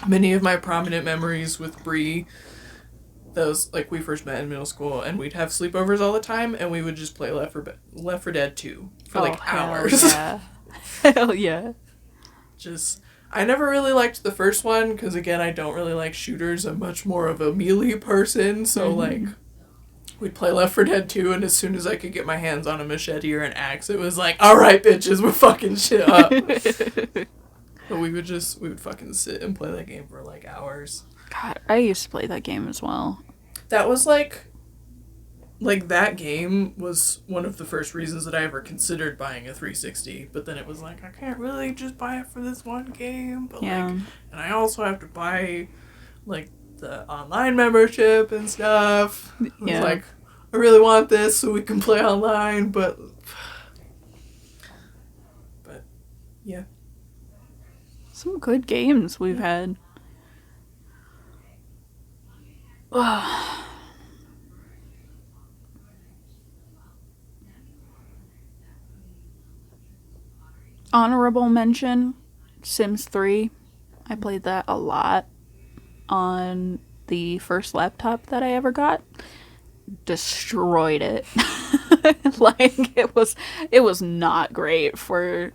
many of my prominent memories with Bree, those we first met in middle school, and we'd have sleepovers all the time, and we would just play Left 4 Dead 2 for hours. Yeah. Hell yeah. I never really liked the first one because, again, I don't really like shooters. I'm much more of a melee person, so we'd play Left 4 Dead 2, and as soon as I could get my hands on a machete or an axe, it was alright, bitches, we're fucking shit up. But we would fucking sit and play that game for hours. God, I used to play that game as well. That was that game was one of the first reasons that I ever considered buying a 360, but then it was I can't really just buy it for this one game, but and I also have to buy the online membership and stuff. Yeah. I really want this so we can play online, but yeah. Some good games we've had. Honorable mention, Sims 3. I played that a lot on the first laptop that I ever got. Destroyed it. It was not great for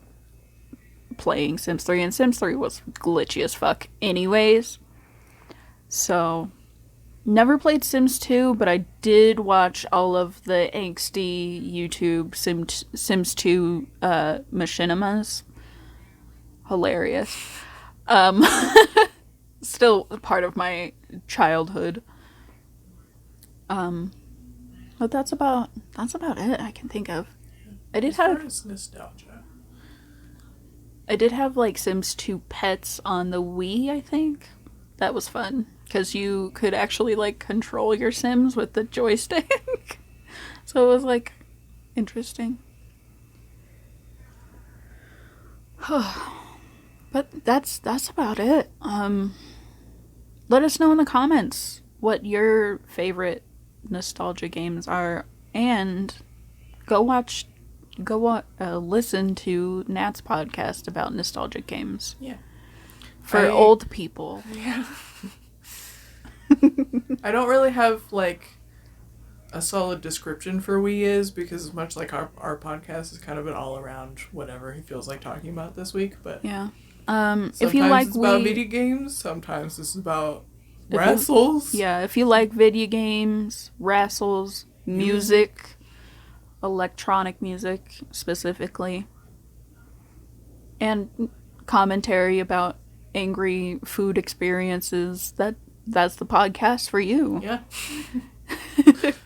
playing Sims 3, and Sims 3 was glitchy as fuck anyways. So, never played Sims 2, but I did watch all of the angsty YouTube Sims 2 machinimas. Hilarious. Still part of my childhood. But that's about it I can think of. I did have nostalgia. I did have Sims 2 pets on the Wii, I think. That was fun. Because you could actually, control your Sims with the joystick. So it was, interesting. But that's about it. Let us know in the comments what your favorite nostalgia games are. And listen to Nat's podcast about nostalgic games. Yeah. For old people. Yeah. I don't really have a solid description for Wii is, because as much our podcast is kind of an all around whatever he feels like talking about this week, but yeah. Sometimes if you like it's about video games, sometimes it's about wrestles. If you like video games, wrestles, music, electronic music specifically, and commentary about angry food experiences, that's the podcast for you. Yeah.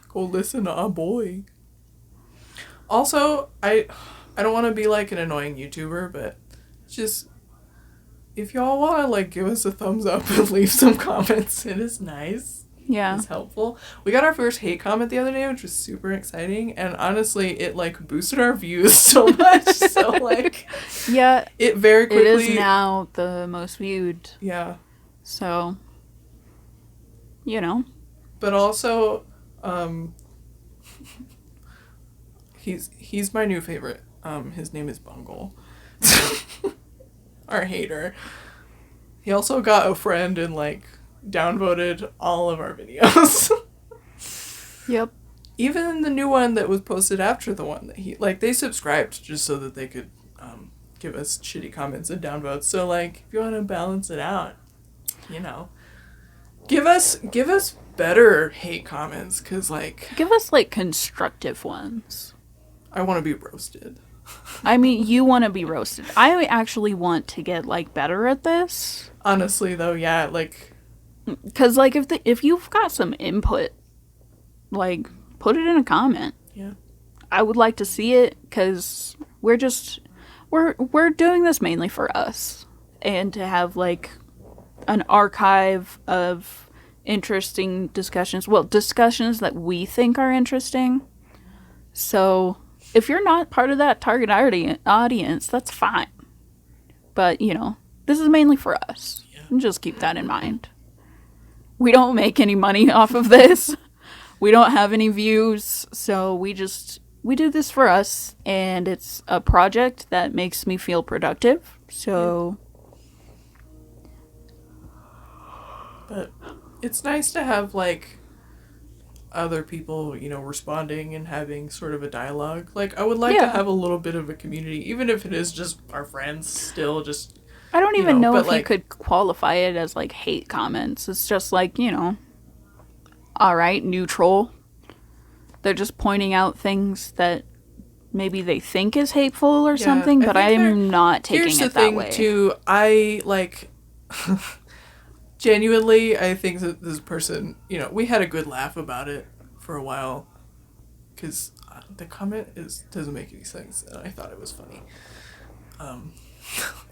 Go listen to our boy. Also, I don't want to be like an annoying YouTuber, but just if y'all want to like give us a thumbs up and leave some comments, it is nice. Yeah. It's helpful. We got our first hate comment the other day, which was super exciting, and honestly, it like boosted our views so much. So like, yeah, it very quickly. It is now the most viewed. Yeah. So, you know. But also, he's my new favorite. His name is Bungle. Our hater. He also got a friend and like downvoted all of our videos. Yep. Even the new one that was posted after the one that he like they subscribed just so that they could give us shitty comments and downvotes. So like if you want to balance it out, you know, give us better hate comments, cuz like give us like constructive ones. I want to be roasted. I mean, you want to be roasted. I actually want to get like better at this. Honestly though, yeah, like cuz like if you've got some input, like put it in a comment. Yeah. I would like to see it cuz we're doing this mainly for us and to have like an archive of interesting discussions. Well, discussions that we think are interesting. So, if you're not part of that target audience, that's fine. But, you know, this is mainly for us. Yeah. And just keep that in mind. We don't make any money off of this. We don't have any views, so we do this for us, and it's a project that makes me feel productive. So, but it's nice to have like other people, you know, responding and having sort of a dialogue. Like I would like to have a little bit of a community, even if it is just our friends. Still, just I don't even know if like, you could qualify it as like hate comments. It's just like, you know, all right, neutral. They're just pointing out things that maybe they think is hateful or something, but I am not taking it that way. Here's the thing, too. I, like, genuinely, I think that this person, you know, we had a good laugh about it for a while, because the comment doesn't make any sense, and I thought it was funny.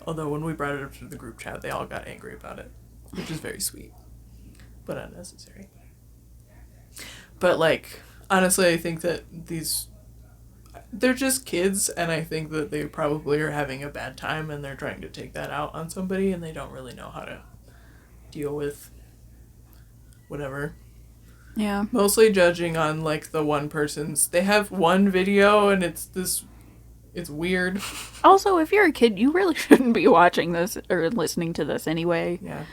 Although when we brought it up to the group chat, they all got angry about it, which is very sweet, but unnecessary. But, like, honestly, I think that they're just kids, and I think that they probably are having a bad time, and they're trying to take that out on somebody, and they don't really know how to deal with whatever. Yeah. Mostly judging on, like, the one person's... They have one video, and it's weird. Also, if you're a kid, you really shouldn't be watching this or listening to this anyway. Yeah.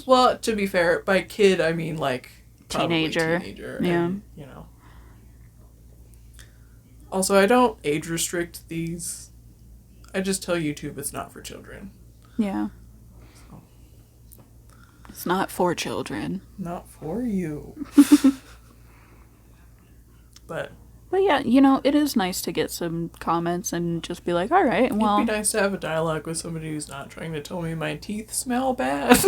Well, to be fair, by kid, I mean, like... Teenager. Yeah. And, you know. Also, I don't age restrict these. I just tell YouTube it's not for children. Yeah. So. It's not for children. Not for you. But yeah, you know, it is nice to get some comments and just be like, all right, well... It'd be nice to have a dialogue with somebody who's not trying to tell me my teeth smell bad.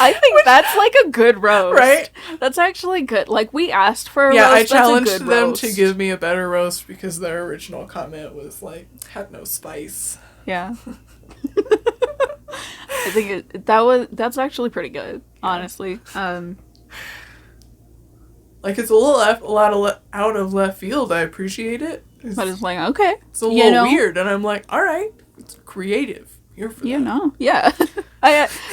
I think that's like a good roast. Right? That's actually good. Like, we asked for a roast. Yeah, I challenged them to give me a better roast because their original comment was like, had no spice. Yeah. I think that's actually pretty good, honestly. Like, it's a lot out of left field. I appreciate it. But it's like, okay. It's a little weird, and I'm like, all right, it's creative. Here for that. You know, yeah.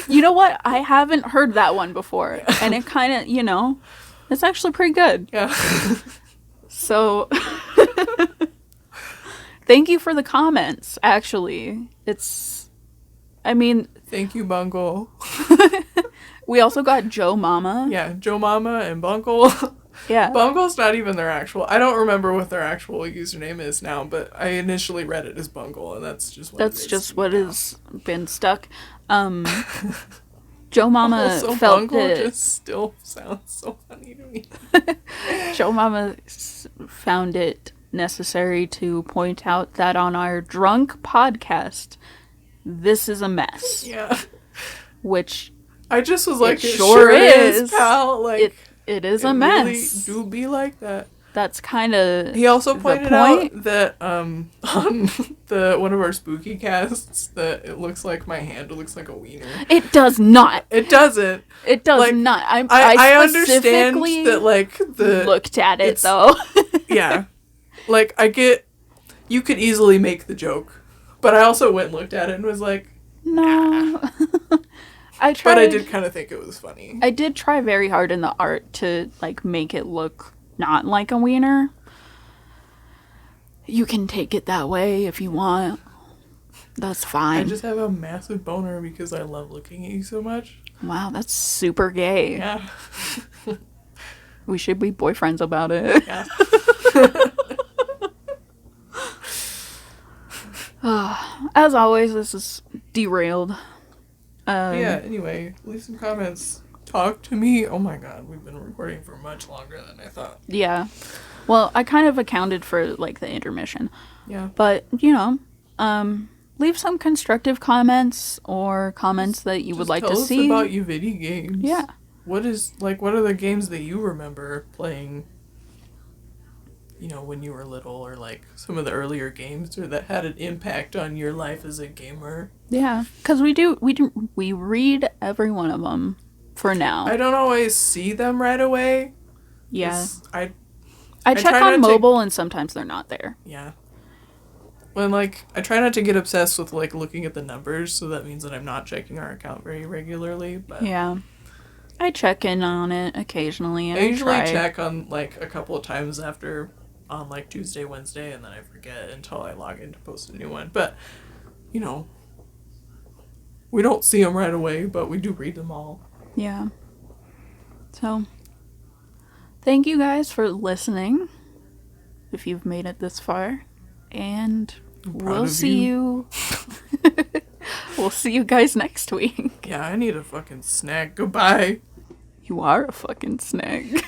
You know what? I haven't heard that one before, and it kind of, you know, it's actually pretty good. Yeah. So, thank you for the comments. Actually, thank you, Bungle. We also got Joe Mama. Yeah, Joe Mama and Bungle. Yeah. Bungle's not even their actual... I don't remember what their actual username is now, but I initially read it as Bungle, and that's just what it is. That's just what has been stuck. Joe Mama also, felt Bungle it... just still sounds so funny to me. Joe Mama found it necessary to point out that on our drunk podcast, this is a mess. Yeah. Which... I just was like, it sure is, pal. Like, it is a mess. Really do be like that. that's kind of He also the pointed point. out that on the one of our spooky casts that it looks like my hand looks like a wiener. It does not. It doesn't. It does Like, not. I understand specifically that like the looked at it it's- though. yeah, like I get you could easily make the joke, but I also went and looked at it and was like, No. I tried. but I did kind of think it was funny. I did try very hard in the art to like make it look not like a wiener. You can take it that way if you want. That's I fine. just have a massive boner because I love looking at you so much. Wow, that's super gay. Yeah, We should be boyfriends about it. yeah. As always, this is derailed. Yeah, anyway, leave some comments. Talk to me. Oh my god, we've been recording for much longer than I thought. Yeah. Well, I kind of accounted for like the intermission. Yeah. But, leave some constructive comments or comments that you would Just like tell to us see. about you video games. Yeah. What are the games that you remember playing, when you were little, or like some of the earlier games or that had an impact on your life as a gamer? Yeah, because we read every one of them for now. I don't always see them right away. Yeah. 'Cause I check try on not to- mobile and sometimes they're not there. Yeah. When, I try not to get obsessed with, looking at the numbers, so that means that I'm not checking our account very regularly, but... Yeah. I check in on it occasionally. And I usually try. check on, a couple of times on, Tuesday, Wednesday, and then I forget until I log in to post a new one. But, we don't see them right away, but we do read them all. Yeah. So, thank you guys for listening, if you've made it this far. And we'll see you. We'll see you guys next week. Yeah, I need a fucking snack. Goodbye. You are a fucking snag.